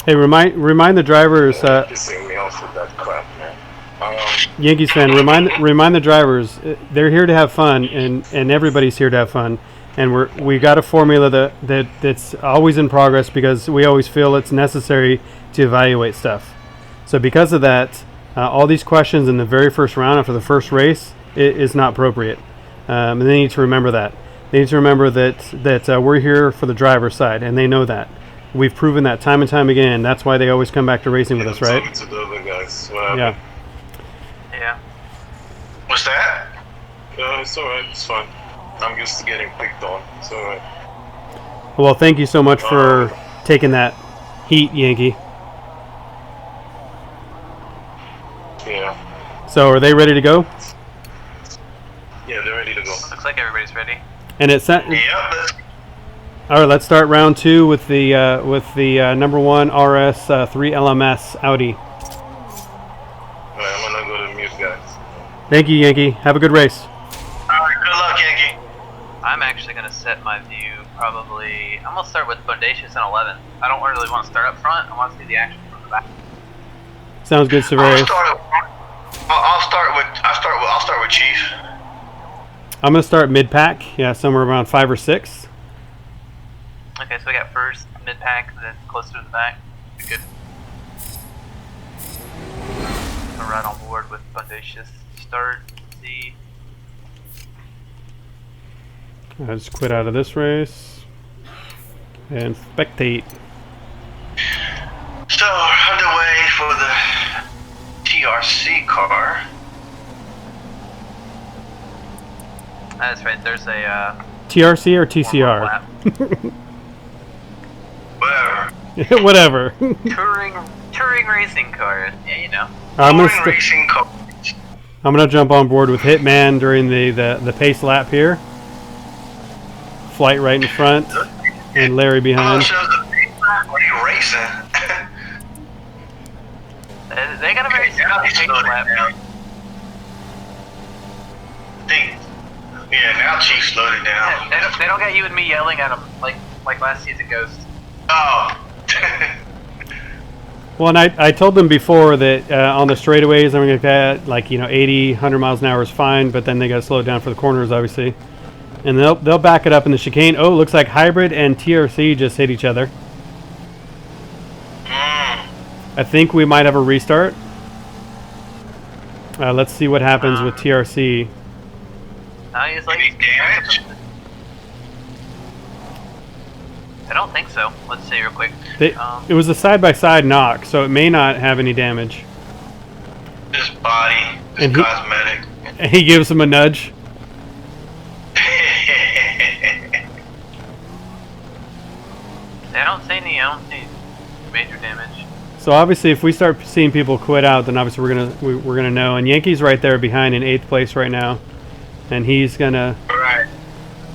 Hey, remind the drivers. Pissing me off with that crap, man. Yankees fan, remind the drivers. They're here to have fun, and everybody's here to have fun. And we got a formula that's always in progress because we always feel it's necessary to evaluate stuff. So because of that, all these questions in the very first round after the first race is not appropriate. And they need to remember that. They need to remember that we're here for the driver's side, and they know that. We've proven that time and time again. That's why they always come back to racing with us, right? To the other guy. guys. What happened? Yeah. Yeah. What's that? It's alright, it's fine. I'm used to getting picked on. It's alright. Well, thank you so much for taking that heat, Yankee. Yeah. So, are they ready to go? Yeah, they're ready to go. Looks like everybody's ready. And it's Yep. all right. Let's start round 2 with the number 1 RS 3 LMS Audi. Alright, I'm gonna go to mute, guys. Thank you, Yankee. Have a good race. Alright, good luck, Yankee. I'm actually going to set my view probably... I'm going to start with Bodacious and 11. I don't really want to start up front. I want to see the action from the back. Sounds good, Severus. I'll start with Chief. I'm gonna start mid pack. Yeah, somewhere around 5 or 6. Okay, so we got first, mid-pack, and then closer to the back. Good. I'm right on board with Bodacious. Start, C. I just quit out of this race and spectate. So, underway for the TRC car. That's right, there's a TRC or one TCR? lap. Whatever. Whatever. touring racing car. Yeah, you know. I'm Touring racing car. gonna jump on board with Hitman during the pace lap here. Flight right in front and Larry behind. What are you racing? They got a very smooth pace lap. Now Chief slowed it down. They don't get you and me yelling at them like last season Ghost. Oh. Well, and I told them before that on the straightaways, I'm going to get like 80, 100 miles an hour is fine, but then they got to slow it down for the corners, obviously. And they'll back it up in the chicane. Oh, it looks like Hybrid and TRC just hit each other. I think we might have a restart. Let's see what happens with TRC. He's like, Any damage? I don't think so. Let's see real quick. It was a side-by-side knock, so it may not have any damage. Just body. Just And he- cosmetic. And he gives him a nudge. I don't see any major damage. So obviously, if we start seeing people quit out, then obviously we're gonna know. And Yankee's right there behind in 8th place right now, and he's gonna. Right.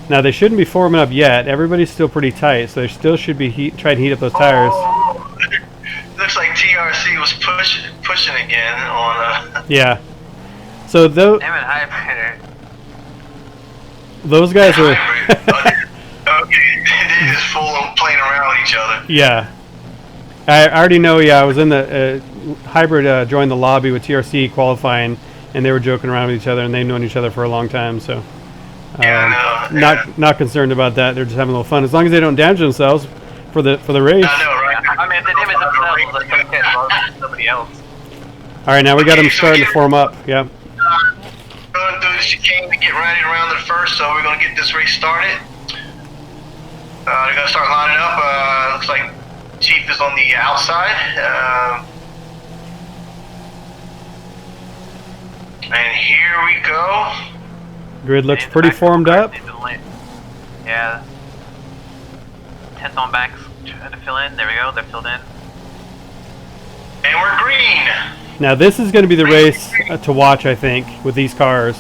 Now they shouldn't be forming up yet. Everybody's still pretty tight, so they still should be trying to heat up those tires. Oh, looks like TRC was pushing again on. Yeah. So Damn it, Hybrid. those guys are. Okay, they just full on playing around with each other. Yeah. I already know. Yeah, I was in the Hybrid joined the lobby with TRC qualifying, and they were joking around with each other, and they've known each other for a long time. So. Yeah, I know. Not concerned about that. They're just having a little fun as long as they don't damage themselves for the race. I know, right? I mean, if they damage themselves, that's okay as long as it's somebody else. All right, now we got them starting to form up. Yeah. Going through the chicane to get ready around the first, so we're going to get this race started. They're going to start lining up. Looks like Chief is on the outside. And here we go. Grid looks pretty formed up. Yeah. 10th on backs trying to fill in. There we go. They're filled in. And we're green. Now this is going to be the race to watch, I think, with these cars.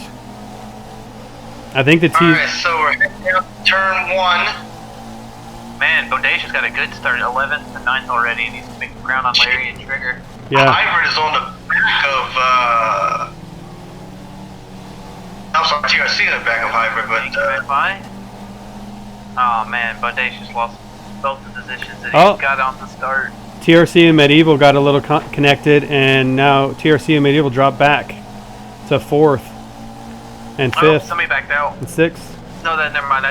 I think the team. Alright, so we're heading down to turn 1. Man, Bodacious got a good start at 11th and 9th already, and he's making ground on Larry and Trigger. Yeah. Hybrid is on the back of, I'm sorry, TRC in the back of Hybrid, but, By? Oh man, Bodacious lost both the positions that he got on the start. TRC and Medieval got a little connected, and now TRC and Medieval drop back to 4th and 5th Somebody backed out. and 6th. No, never mind.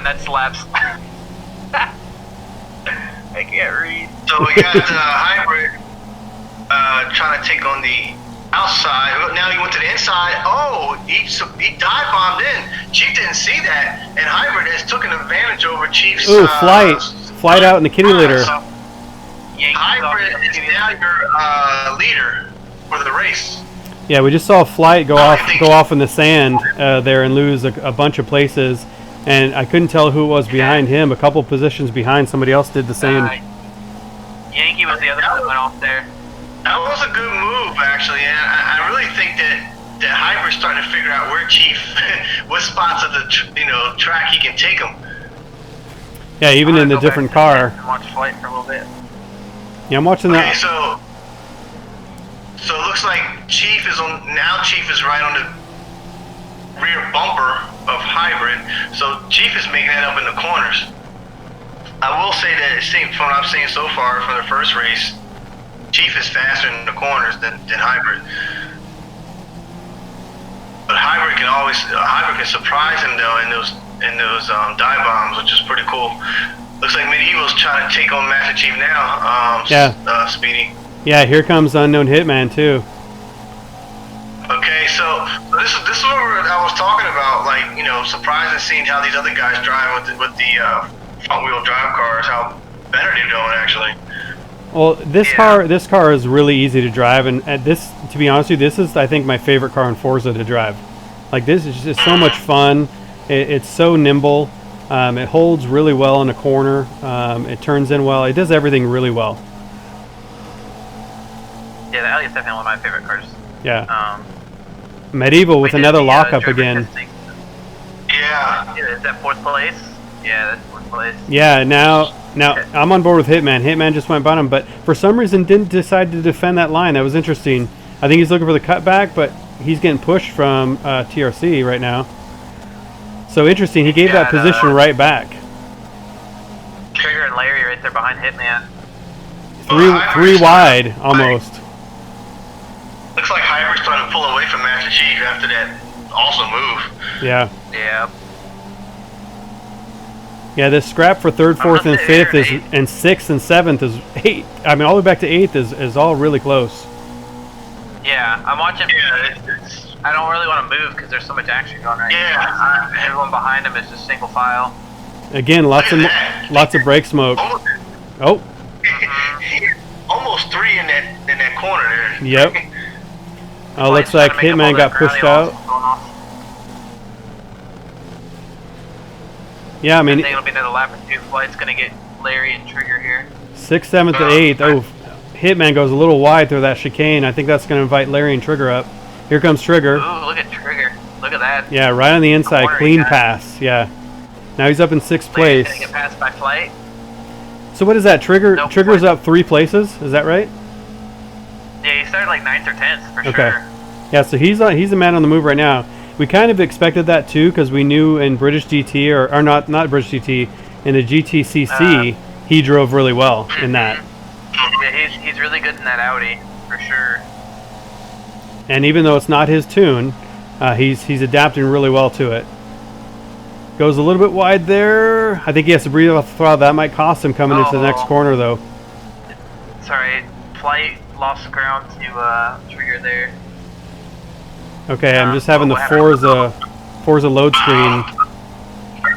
That's laps. I can't read. so we got Hybrid trying to take on the outside. Now he went to the inside. Oh, he dive bombed in. Chief didn't see that, and Hybrid has taken advantage over Chief's. Ooh, flight out in the kitty litter. So Hybrid is now your leader. for the race. Yeah, we just saw a flight go off in the sand there and lose a bunch of places, and I couldn't tell who it was behind him. A couple positions behind, somebody else did the same. Yankee was the other one that went off there. That was a good move, actually, and I really think that Hybrid's starting to figure out where Chief, what spots of the track he can take him. Yeah, even in the different car. And watch flight for a little bit. Yeah, I'm watching Okay, that. so it looks like Chief is right on the rear bumper of Hybrid. So Chief is making that up in the corners. I will say that from what I've seen so far from the first race, Chief is faster in the corners than Hybrid. But Hybrid can surprise him though in those dive bombs, which is pretty cool. Looks like Medieval's trying to take on Master Chief now. Speedy. Yeah, here comes Unknown Hitman too. Okay, so this is what I was talking about, like, surprising seeing how these other guys drive with the front wheel drive cars, how better they're doing actually. Well, this car is really easy to drive, and to be honest with you, this is I think my favorite car in Forza to drive. Like, this is just so much fun. It's so nimble. It holds really well in a corner. It turns in well. It does everything really well. Yeah, the Audi is definitely one of my favorite cars. Yeah. Medieval with another lockup again. Yeah. Is that fourth place? Yeah, that's fourth place. Yeah, now I'm on board with Hitman. Hitman just went by him, but for some reason didn't decide to defend that line. That was interesting. I think he's looking for the cutback, but he's getting pushed from TRC right now. So interesting. He gave that position right back. Trigger and Larry right there behind Hitman. Three wide almost. Looks like Hybrid's trying to pull away from Master Chief after that awesome move. Yeah. Yeah. Yeah, this scrap for third, fourth, and fifth and sixth and seventh is 8. I mean, all the way back to 8th is all really close. Yeah, I'm watching. Yeah, I don't really want to move because there's so much action going right now. Everyone behind him is just single file. Again, lots of brake smoke. Oh. Almost 3 in that corner there. Yep. Oh, looks like Hitman got pushed out. Yeah, I mean, I think it'll be another lap or 2. Flight's gonna get Larry and Trigger here. 6th, 7th, and 8th. Oh, Hitman goes a little wide through that chicane. I think that's going to invite Larry and Trigger up. Here comes Trigger. Ooh, look at Trigger. Look at that. Yeah, right on the inside. Clean pass. Yeah. Now he's up in 6th place. He's gonna get passed by Flight. So what is that? Trigger's up 3 places. Is that right? Yeah, he started like 9th or 10th for sure. Yeah, so he's a man on the move right now. We kind of expected that too because we knew in British GT or not British GT, in the GTCC he drove really well in that. Yeah, he's really good in that Audi for sure. And even though it's not his tune, he's adapting really well to it. Goes a little bit wide there. I think he has to breathe off the throttle. That might cost him coming into the next corner though. Sorry, Flight lost ground to Trigger there. Okay, I'm just having the Forza load screen.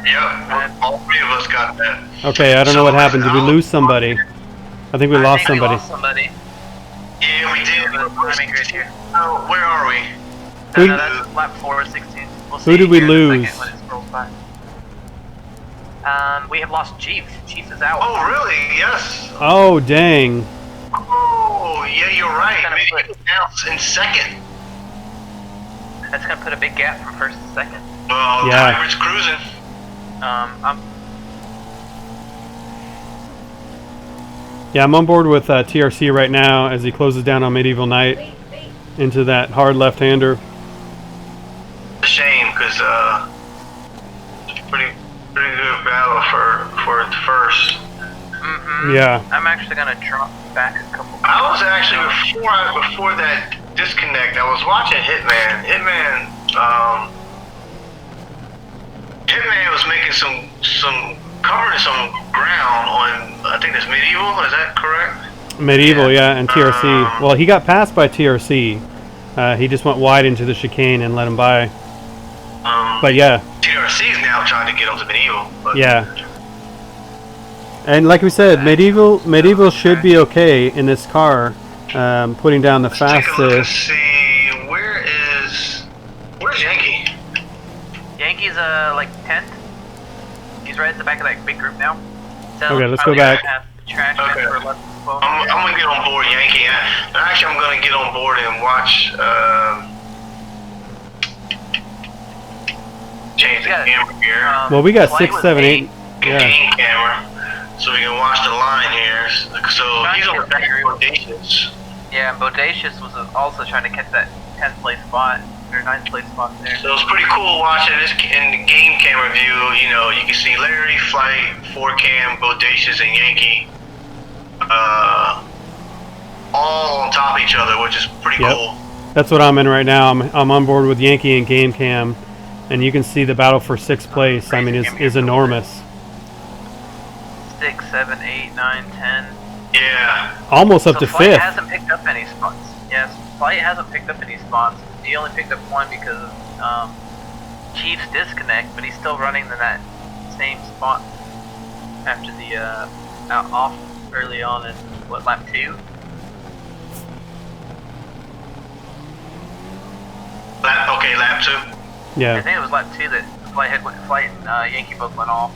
Yep, all 3 of us got that. Okay, I don't know what happened. Did we lose somebody? I think we lost somebody. We lost somebody. Yeah, we did. Right here. Oh, where are we? No, that's lap 4, 16. We'll see Who did we here in a lose? second when it scrolls by. We have lost Chief. Chief is out. Oh, really? Yes. Oh, dang. Oh, yeah, you're right. Maybe he was down in 2nd. That's gonna put a big gap from 1st to 2nd. Well, Yeah. Hybrid's cruising. I'm on board with TRC right now as he closes down on Medieval Knight into that hard left-hander. It's a shame because it's a pretty good battle for first. Yeah. I'm actually gonna drop back a couple. I was actually before that disconnect. I was watching Hitman. Hitman was making some covering some ground on, I think it's Medieval. Is that correct? Medieval, yeah, and TRC. Well, he got passed by TRC. He just went wide into the chicane and let him by. But yeah. TRC is now trying to get onto Medieval. But Yeah. And like we said, Medieval should be okay in this car. putting down the Let's take a look and fastest. see where's Yankee? Yankee's like 10th. He's right at the back of that big group now. So Okay, let's probably go back. gonna have Trash Okay. for 11, 12. I'm gonna get on board Yankee. Actually, I'm gonna get on board and watch. Change the Yeah. camera here. Well, we got Flight 6, was 7, 8. 8. Yeah. Game camera, so we can watch the line here. So he's on the back Trash. of Bodacious. Yeah, and Bodacious was also trying to catch that 10th place spot, or 9th place spot there. So it's pretty cool watching this in the game camera view. You know, you can see Larry, Flight, 4Cam, Bodacious, and Yankee, all on top of each other, which is pretty Yep. cool. That's what I'm in right now. I'm on board with Yankee and Game Cam, and you can see the battle for 6th place. I mean, is enormous. 6, 7, 8, 9, 10. Yeah. Almost up So to Flight 5th. hasn't picked up any spots. Yes, Flight hasn't picked up any spots. He only picked up one because of Chief's disconnect, but he's still running in that same spot after the off early on in lap 2. Lap 2. I Yeah. think it was lap 2 that Flight and Yankee both went off.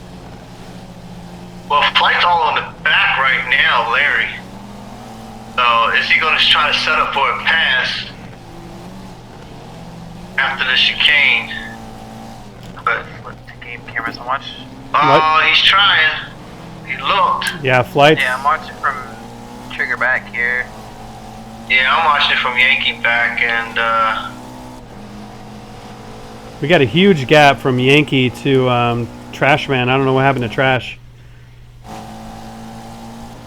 Well, Flight's all on the back right now, Larry. So is he going to try to set up for a pass after the chicane? But Flip to game cameras and watch. oh, he's trying. He looked. Yeah, Flights. Yeah, I'm watching from trigger back here. Yeah, I'm watching it from Yankee back, and We got a huge gap from Yankee to Trash Man. I don't know what happened to Trash.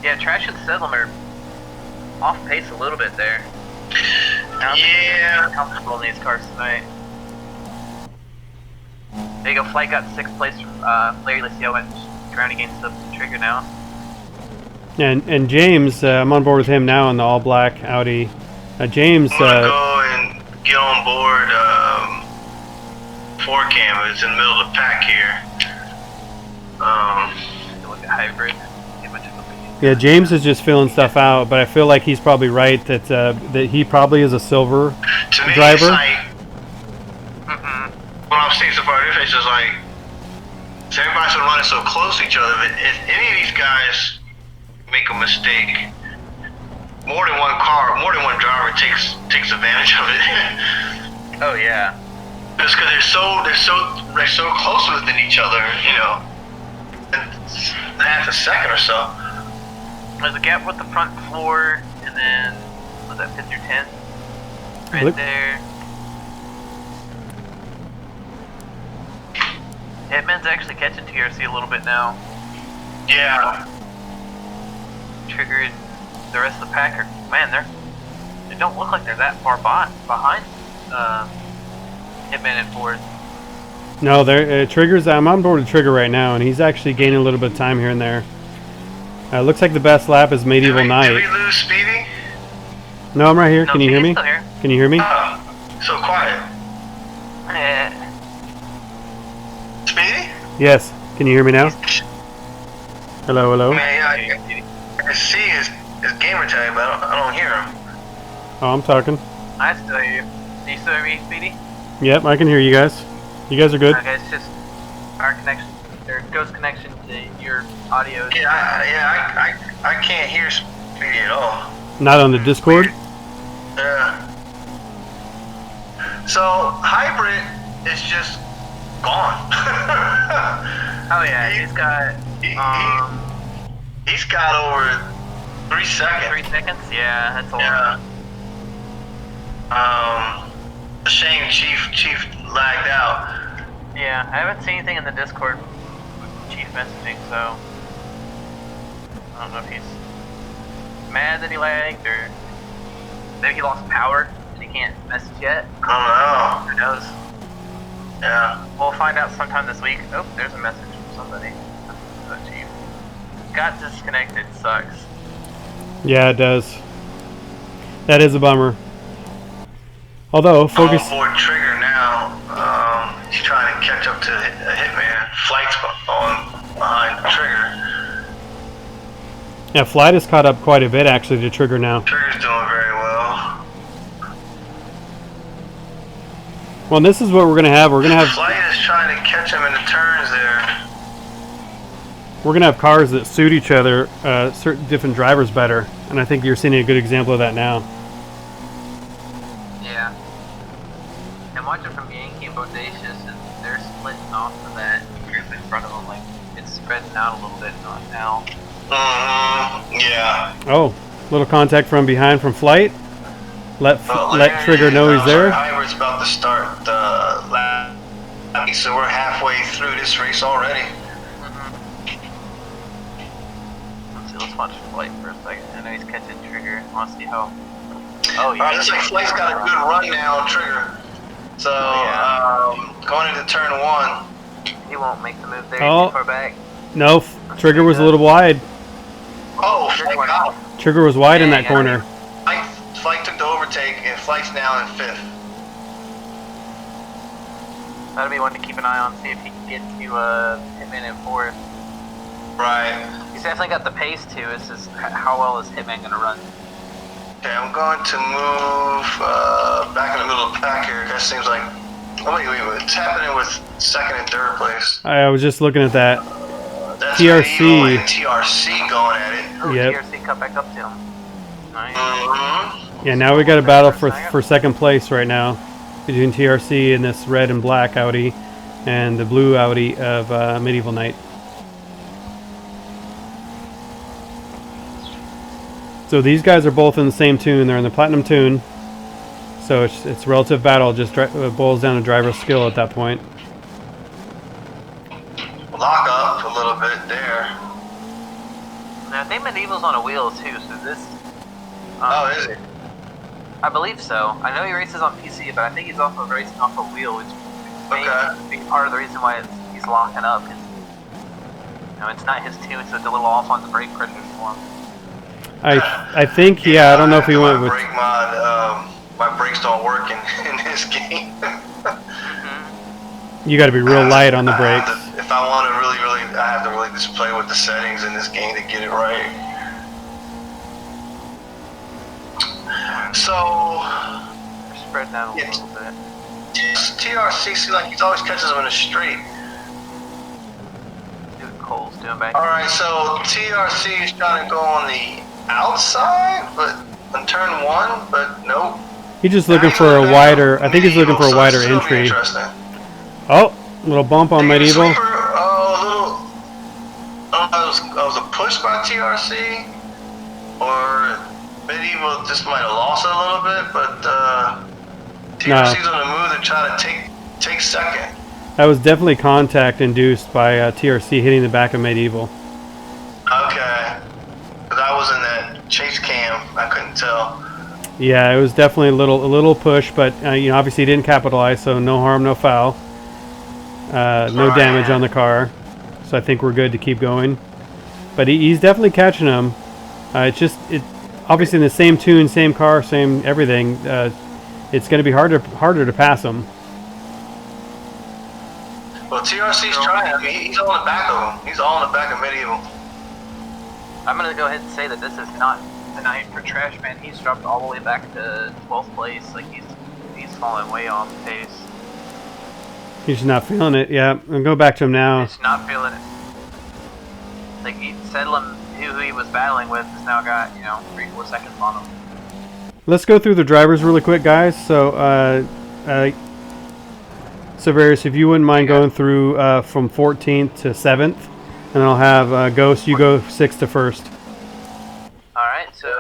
Yeah, Trash and Sedlum are off pace a little bit there. I don't think yeah. they're comfortable in these cars tonight. There you go, Flight got 6th place from Larry Lucio and trying to gain the trigger now. And James, I'm on board with him now in the all-black Audi. James, I'm gonna go and get on board 4Cam. It's in the middle of the pack here. Take a look at hybrid. Get much of a yeah, James is just filling stuff out, but I feel like he's probably right that that he probably is a silver To me, driver. it's like, what I'm seeing so far, this is like, so everybody's been running so close to each other, but if any of these guys make a mistake, more than one driver takes advantage of it. Oh yeah. Just because they're so close within each other, you know, in half a second or so. There's a gap with the front floor, and then was that 5th or 10th? Right Look. there. Hitman's actually catching TRC a little bit now. Yeah. Triggered the rest of the pack are, man, they don't look like they're that far behind Hitman and Ford. No, there Triggers. I'm on board with Trigger right now, and he's actually gaining a little bit of time here and there. Looks like the best lap is Medieval Did we Night. lose Speedy? No, I'm right here. No, Can you hear Speedy's me? still here. Can you hear me? So quiet. Speedy? Yes. Can you hear me now? Hello, hello. Man, I can see his gamer tag, but I don't hear him. Oh, I'm talking. I still hear you. Do you still hear me, Speedy? Yep, I can hear you guys. You guys are good. Okay, it's just our connection, or Ghost connection to your audio. I can't hear Speedy at all. Not on the Discord? Yeah. So hybrid is just gone. Oh yeah, he's got He's got over 3 seconds. 3 seconds. Yeah, that's a Yeah. lot. A shame Chief lagged out. Yeah, I haven't seen anything in the Discord with Chief messaging, so I don't know if he's mad that he lagged or maybe he lost power and he can't message yet. I Who knows? don't know. Yeah. We'll find out sometime this week. Oh, there's a message from somebody. So Chief got disconnected. Sucks. Yeah, it does. That is a bummer. Although, focus. I'm on board Trigger now. He's trying to catch up to a Hitman. Flight's on behind Trigger. Yeah, Flight has caught up quite a bit actually to Trigger now. Trigger's doing very Well, this is what we're gonna have. We're gonna have Flight is trying to catch him in the turns there. we're gonna have cars that suit each other, certain different drivers better, and I think you're seeing a good example of that now. Yeah. And watching from Yankee and Bodacious, and they're splitting off of that group in front of them. Like, it's spreading out a little bit now. Yeah. Oh, little contact from behind from Flight. Let Trigger know he's there. Hybrid's about to start the lap, so we're halfway through this race already. Let's watch Flight for a second. I know he's catching Trigger. I want to see how. Oh, yeah. Alright, looks like Flight's got a good run now on Trigger. So, going into turn 1. He won't make the move there. Oh. Too far back. No, Trigger was a little wide. Oh, Flight got him. Trigger was wide in that corner. Flight took the overtake, and Flight's now in 5th. That'll be one to keep an eye on, see if he can get to Hitman in 4th. Right. He's definitely got the pace too. It's just how well is Hitman going to run? Okay, I'm going to move back in the middle of the pack here. That seems like... Oh, wait. What's happening with 2nd and 3rd place? I was just looking at that. That's TRC. Evo and TRC going at it. Oh, Yep. TRC cut back up to him. Nice. Yeah, now we got a battle for second place right now between TRC and this red and black Audi and the blue Audi of Medieval Knight. So these guys are both in the same tune. They're in the Platinum tune. So it's relative battle. Just boils down to driver skill at that point. Lock up a little bit there. Now, I think Medieval's on a wheel too, so this... Oh, is it? I believe so. I know he races on PC, but I think he's also racing off a wheel, which may be part of the reason why he's locking up. It's not his tune, so it's a little off on the brake pressure for him. I think, yeah, I don't know if he went with... Brake mod, my brakes don't work in this game. You got to be real light on the brakes. If I want to really, I have to really just play with the settings in this game to get it right. So... They're spreading out a little bit. TRC, see, like, he always catches them in a straight. Dude, Cole's doing back. Alright, so TRC is trying to go on the outside, but on turn 1, but nope. He's just looking for a wider... I think he's looking for a wider entry. Oh, little bump on Medieval. Oh, that was a push by TRC, or Medieval just might have lost it a little bit, but TRC's on the move to try to take 2nd. That was definitely contact induced by TRC hitting the back of Medieval. Okay, because I was in that chase cam, I couldn't tell. Yeah, it was definitely a little push, but obviously he didn't capitalize, so no harm, no foul. No damage on the car, so I think we're good to keep going. But he's definitely catching him. It's obviously in the same tune, same car, same everything. It's going to be harder to pass him. Well, TRC's trying. I mean, he's all in the back of him. He's all in the back of Medieval. I'm going to go ahead and say that this is not the night for Trash Man. He's dropped all the way back to 12th place. Like he's falling way off pace. He's just not feeling it. Yeah, I'll go back to him now. He's not feeling it. Like Sedlum, who he was battling with, has now got 3-4 seconds on him. Let's go through the drivers really quick, guys. So, Severius, if you wouldn't mind going through from 14th to 7th, and I'll have Ghost. You go 6th to 1st. All right. So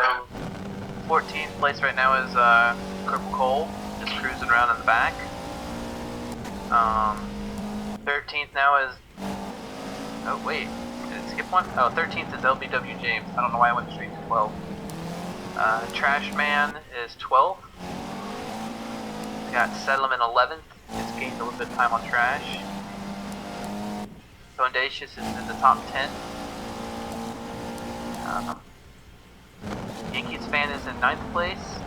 14th place right now is Corporal Cole, just cruising around in the back. 13th now is... Oh, wait. Did it skip one? Oh, 13th is LBW James. I don't know why I went straight to 12. Trash Man is 12th. We got Settlement 11th. Just gained a little bit of time on Trash. Bondacious is in the top 10. Yankees Fan is in 9th place.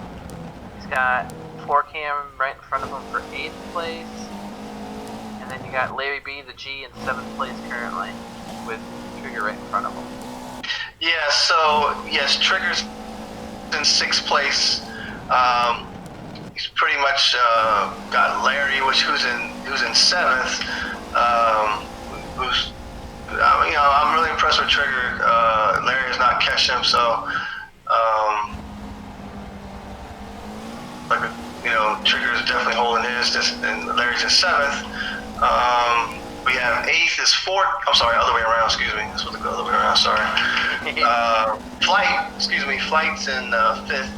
He's got 4Cam right in front of him for 8th place. And then you got Larry B, the G, in 7th place currently, with Trigger right in front of him. Yeah, so, yes, Trigger's in 6th place. he's pretty much got Larry, who's in 7th. I'm really impressed with Trigger. Larry has not catched him, so Trigger is definitely holding his, and Larry's in 7th. We have 8th is 4th. I'm sorry, other way around. Excuse me. This was the other way around. Sorry. Flight's in 5th.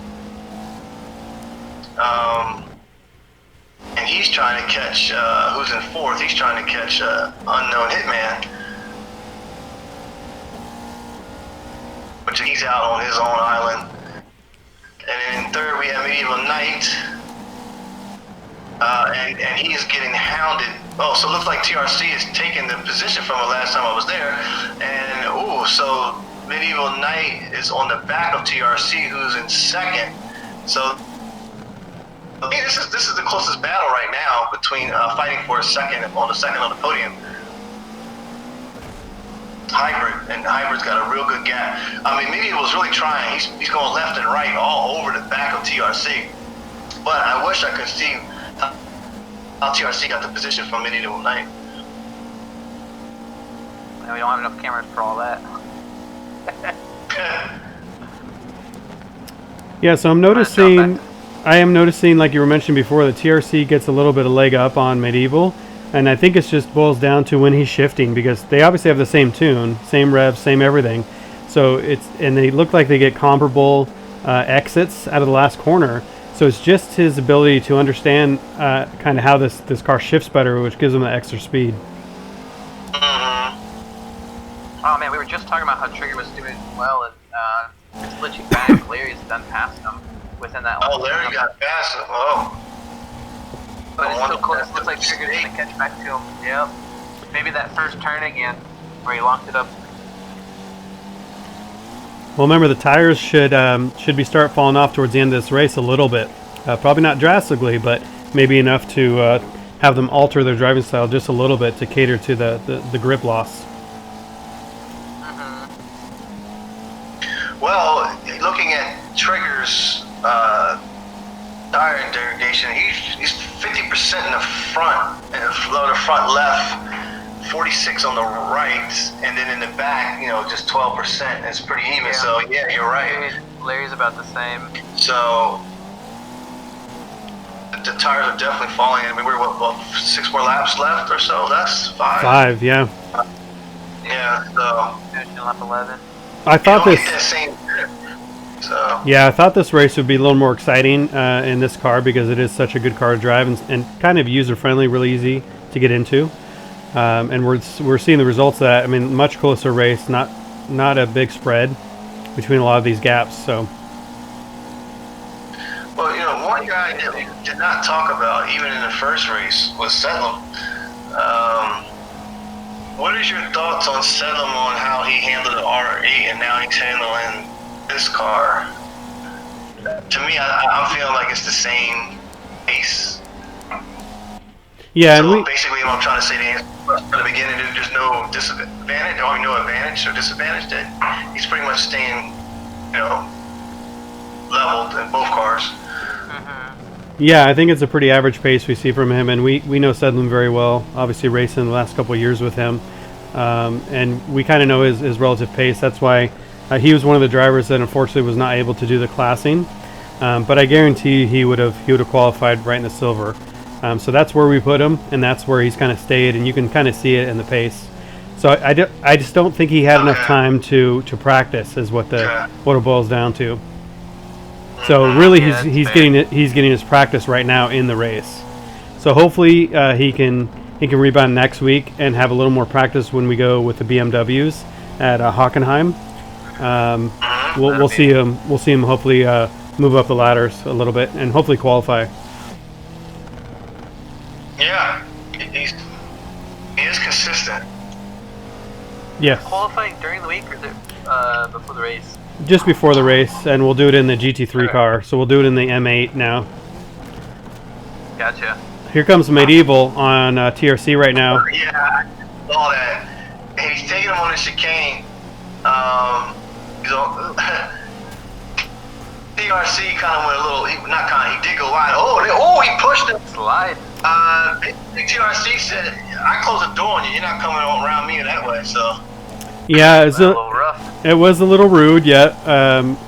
And he's trying to catch. Who's in 4th? He's trying to catch Unknown Hitman, which he's out on his own island. And then in 3rd we have Medieval Knight. And he is getting hounded. Oh, so it looks like TRC is taking the position from the last time I was there. And so Medieval Knight is on the back of TRC, who's in 2nd. So this is the closest battle right now between fighting for a second on the podium. Hybrid's got a real good gap. I mean, Medieval's really trying. He's going left and right all over the back of TRC. But I wish I could see how TRC got the position from Medieval Knight. We don't have enough cameras for all that. Yeah, so I am noticing, like you were mentioning before, that TRC gets a little bit of leg up on Medieval, and I think it just boils down to when he's shifting, because they obviously have the same tune, same revs, same everything. So and they look like they get comparable exits out of the last corner. So it's just his ability to understand kind of how this car shifts better, which gives him the extra speed. Oh man, we were just talking about how Trigger was doing well, and it's glitchy back. Larry's done past him within that. Oh, Larry got past him. Oh. But it's still close. It looks like Trigger's gonna catch back to him. Yep. Maybe that first turn again, where he locked it up. Well, remember, the tires should be start falling off towards the end of this race a little bit. Probably not drastically, but maybe enough to have them alter their driving style just a little bit to cater to the grip loss. Well, looking at Trigger's tire degradation, he's 50% in the front, and the front left, 46 on the right, and then in the back, just 12%. It's pretty even. Yeah. So yeah, you're right. Larry's about the same. So the tires are definitely falling. I mean, we're what 6 more laps left or so. That's 5. 5, yeah. Yeah. So finishing lap 11. I thought this. So. Yeah, I thought this race would be a little more exciting in this car because it is such a good car to drive and kind of user-friendly, really easy to get into. And we're seeing the results of that. I mean, much closer race, not a big spread between a lot of these gaps. So. Well, one guy that we did not talk about even in the first race was Sedlum. What is your thoughts on Sedlum on how he handled the R8 and now he's handling this car? To me, I'm feeling like it's the same pace. Yeah, so and basically what I'm trying to say to answer from the beginning, there's no disadvantage, or no advantage or disadvantage. That he's pretty much staying, leveled in both cars. Yeah, I think it's a pretty average pace we see from him, and we know Sedlum very well, obviously racing the last couple of years with him, and we kind of know his relative pace. That's why he was one of the drivers that unfortunately was not able to do the classing, but I guarantee he would have qualified right in the silver. So that's where we put him, and that's where he's kind of stayed, and you can kind of see it in the pace. So I just don't think he had enough time to practice, is what it boils down to. So really, he's getting his practice right now in the race. So hopefully he can rebound next week and have a little more practice when we go with the BMWs at Hockenheim. We'll see him hopefully move up the ladders a little bit and hopefully qualify. Yeah, he is consistent. Yes. Qualifying during the week or before the race? Just before the race, and we'll do it in the GT3 car. So we'll do it in the M8 now. Gotcha. Here comes Medieval on TRC right now. Yeah, I saw that. And he's taking him on the chicane. TRC kind of went a little, not kind of, he did go wide. Oh, he pushed him. Slide. TRC said, I closed the door on you. You're not coming around me that way, so. Yeah, A little rough. it was a little rude, yeah.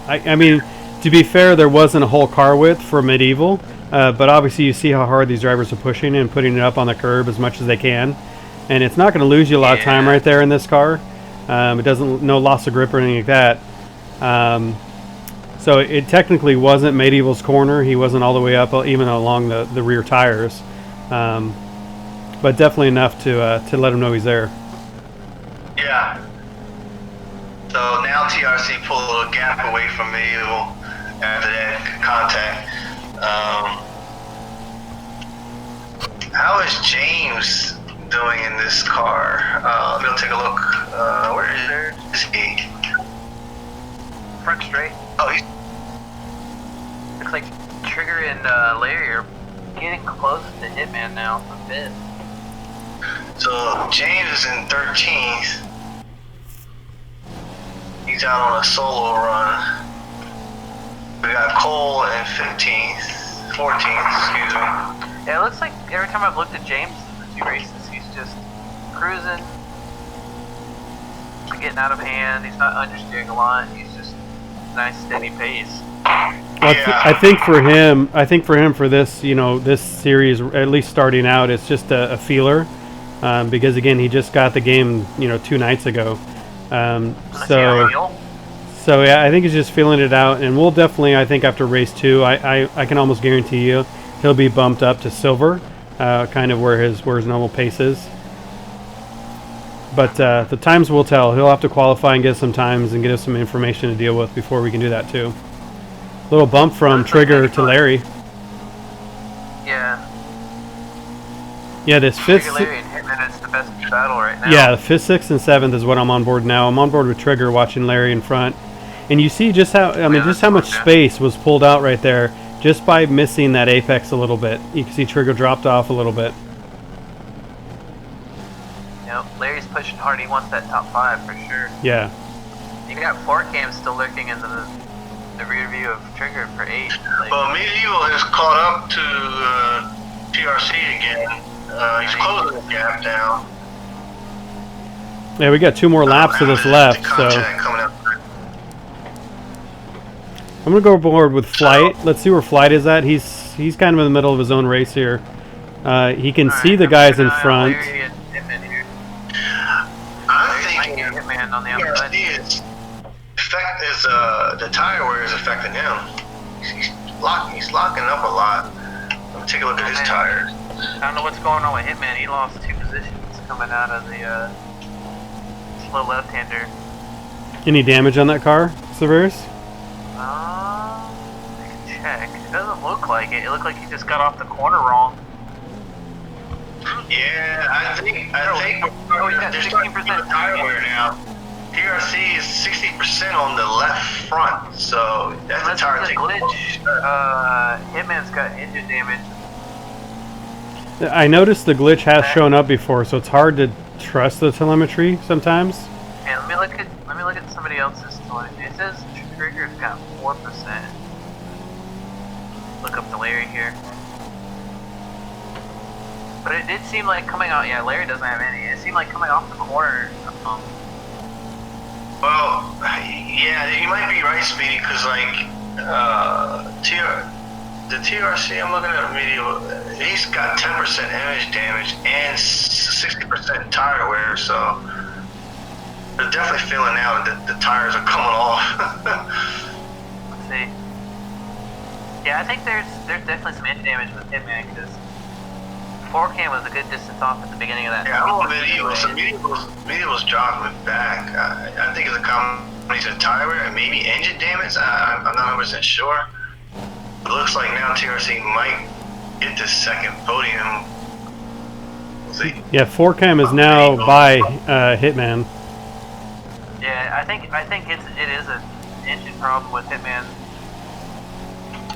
I mean, to be fair, there wasn't a whole car width for Medieval, but obviously you see how hard these drivers are pushing and putting it up on the curb as much as they can. And it's not going to lose you a lot of time right there in this car. It doesn't, no loss of grip or anything like that. So it technically wasn't Medieval's corner. He wasn't all the way up, even along the rear tires. But definitely enough to let him know he's there. Yeah. So now TRC pulled a little gap away from Medieval after that contact. How is James doing in this car? We'll take a look. Where is he? Front straight. Oh, he's Looks like Trigger and Larry are getting close to Hitman now for fifth. so James is in 13th. He's out on a solo run. We got Cole in 14th, excuse me. Yeah, it looks like every time I've looked at James in the two races, he's just cruising, getting out of hand. He's not understeering a lot. He's just nice, steady pace. Well, I think for him for this, this series, at least starting out, it's just a feeler, because again, he just got the game, 2 nights ago. So yeah, I think he's just feeling it out, and we'll definitely, I think after race 2, I can almost guarantee you he'll be bumped up to silver, kind of where his normal pace is. But the times will tell. He'll have to qualify and get some times and get us some information to deal with before we can do that too. Little bump from Trigger to Larry. Yeah. Yeah, this fifth. Trigger, Larry, and Hitman is the best battle right now. Yeah, the 5th, 6th, and 7th is what I'm on board now. I'm on board with Trigger, watching Larry in front, and you see just how just how much space was pulled out right there just by missing that apex a little bit. You can see Trigger dropped off a little bit. Larry's pushing hard. He wants that top 5 for sure. Yeah. You got 4Cam still lurking in the rear view of Trigger for 8. Well, Medieval has caught up to TRC again. He's closing the gap down. Yeah, we got 2 more laps to this left, so Coming up. I'm gonna go aboard with Flight. Let's see where Flight is at. He's kind of in the middle of his own race here. He can see the guys in front. Hitman on the outside. The tire wear is affecting him. He's locking up a lot. Let me take a look at his tires. I don't know what's going on with Hitman. He lost 2 positions coming out of the slow left-hander. Any damage on that car, Severus? I can check. It doesn't look like it. It looked like he just got off the corner wrong. Yeah, I think he's got they're starting to 16% do the tire wear now. TRC is 60% on the left front, so that's the tire a glitch. Hitman's got engine damage. I noticed the glitch has shown up before, so it's hard to trust the telemetry sometimes. And let me look at somebody else's telemetry. It says Trigger's got 4%. Look up the Larry here. But it did seem like coming out. Yeah, Larry doesn't have any. It seemed like coming off the corner. Well, yeah, you might be right, Speedy, because the TRC I'm looking at Medieval, he's got 10% image damage and 60% tire wear, so they're definitely feeling out that the tires are coming off. Let's see. Yeah, I think there's definitely some engine damage with Hitman because 4Cam was a good distance off at the beginning of that. Yeah, I'm on Medieval, so Medieval's dropping back. I think it's a combination of tire wear and maybe engine damage. I'm not 100% sure. It looks like now TRC might get the second podium. We'll see. Yeah, 4Cam is now by Hitman. Yeah, I think it is an engine problem with Hitman.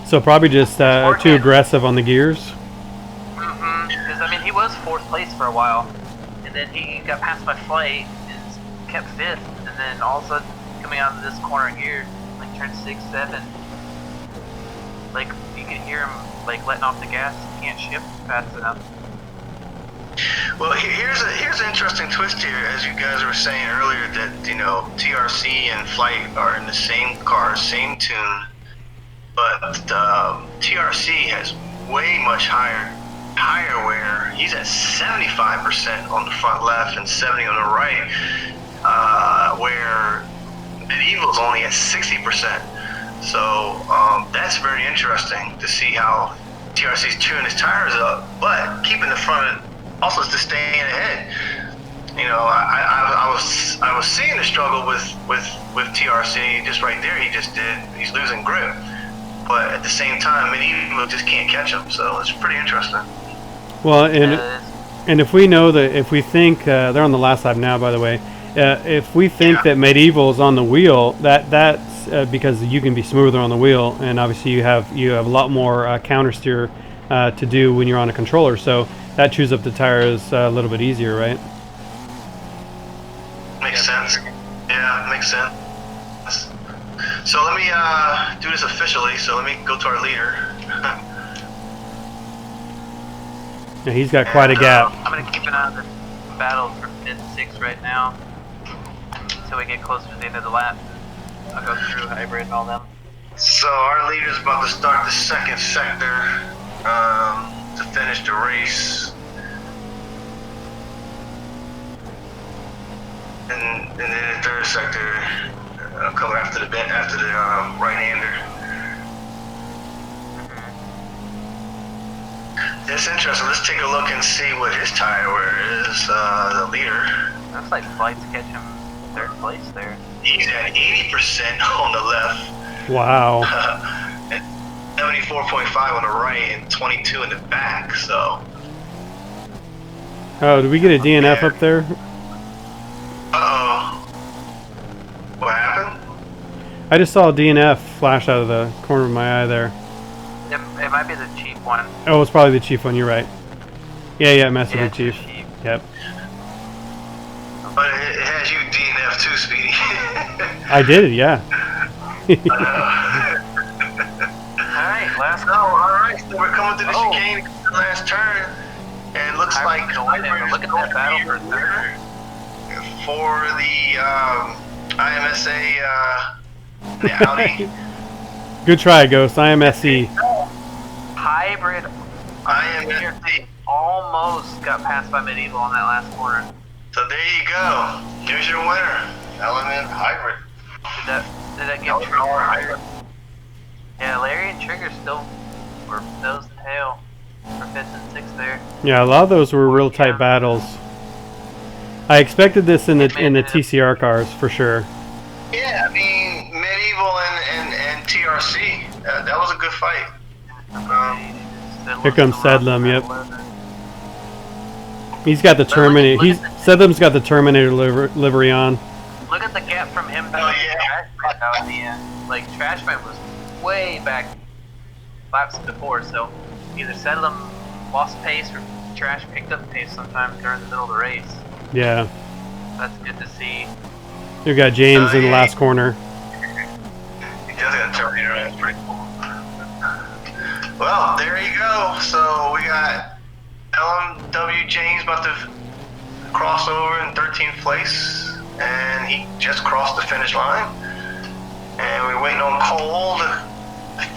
So probably just too aggressive on the gears. Because I mean, he was 4th place for a while, and then he got passed by Flight and kept 5th, and then all of a sudden coming out of this corner here, like turn 6, 7, Like, you can hear him, like, letting off the gas. He can't shift fast enough. Well, here's an interesting twist here, as you guys were saying earlier, that, you know, TRC and Flight are in the same car, same tune, but TRC has way much higher tire wear. He's at 75% on the front left and 70 on the right, where Medieval's only at 60%. So that's very interesting to see how TRC's tuning his tires up, but keeping the front also is just staying ahead. You know, I was seeing the struggle with TRC just right there. He's losing grip, but at the same time, Medieval just can't catch him. So it's pretty interesting. Well, and if we know that, if we think they're on the last lap now, by the way, if we think that Medieval's on the wheel, that's because you can be smoother on the wheel, and obviously you have a lot more counter steer to do when you're on a controller. So that chews up the tires a little bit easier, right? Makes sense. Yeah, makes sense. So let me do this officially. So let me go to our leader. Yeah, he's got quite a gap. I'm going to keep an eye on the battle for 5th, 6th right now until we get closer to the end of the lap. I'll go through hybrid and all them. So our leader's about to start the second sector to finish the race. And then the third sector coming after the right-hander. It's interesting. Let's take a look and see what his tire wear is. The leader. Looks like Flight's catching 3rd place there. He's at 80% on the left. Wow. And 74.5 on the right and 22 in the back. So. Oh, did we get a DNF up there? Uh-oh. What happened? I just saw a DNF flash out of the corner of my eye there. It might be the Chief one. Oh, it's probably the Chief one. You're right. Yeah, it messed with the it's Chief. the Chief. Yep. But it has you DNF too, Speedy. I did it, yeah. Alright, last No, alright, so we're coming to the chicane, the last turn, and it looks like look at that battle for 3rd. For the IMSA, the Audi. Good try, Ghost. IMSC. Hybrid IMSC. almost got passed by Medieval on that last corner. So there you go. Here's your winner. Element Hybrid. Did that get Trigger? Yeah, Larry and Trigger still were nose to tail for 5th and 6th there. Yeah, a lot of those were real tight battles. I expected this in the TCR cars for sure. Yeah, I mean Medieval and TRC. That was a good fight. Here comes Sedlum. Yep. He's got the Terminator. Sedlum's got the Terminator livery on. Look at the gap from him back to Trashman now in the end. Like, Trashman was way back laps before, so either Sedlum lost pace or Trash picked up pace sometime during the middle of the race. Yeah. That's good to see. You got James in the last corner. He does got a Terminator. That's pretty cool. Well, there you go. So we got LMW James about to cross over in 13th place, and he just crossed the finish line. And we're waiting on Cole to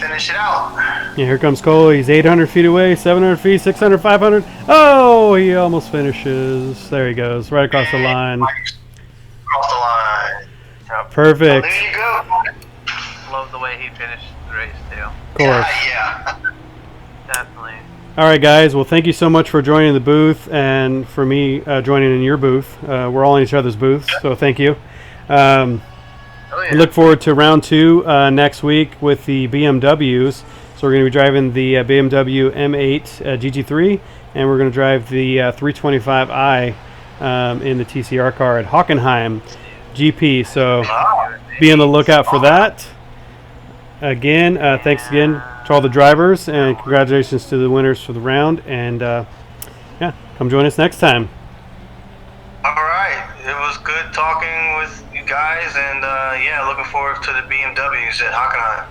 finish it out. Yeah, here comes Cole. He's 800 feet away, 700 feet, 600, 500. Oh, he almost finishes. There he goes, right across the line. Across the line. Perfect. Well, there you go. Love the way he finished the race, too. Of course. Yeah. Definitely. All right, guys. Well, thank you so much for joining the booth and for me joining in your booth. We're all in each other's booths, so thank you. Look forward to round 2 next week with the BMWs. So we're going to be driving the BMW M8 GT3, and we're going to drive the 325i in the TCR car at Hockenheim GP. So be on the lookout for that. Again, thanks again to all the drivers, and congratulations to the winners for the round. And yeah, come join us next time. All right. It was good talking with you guys, and yeah, looking forward to the BMWs at Hockenheim.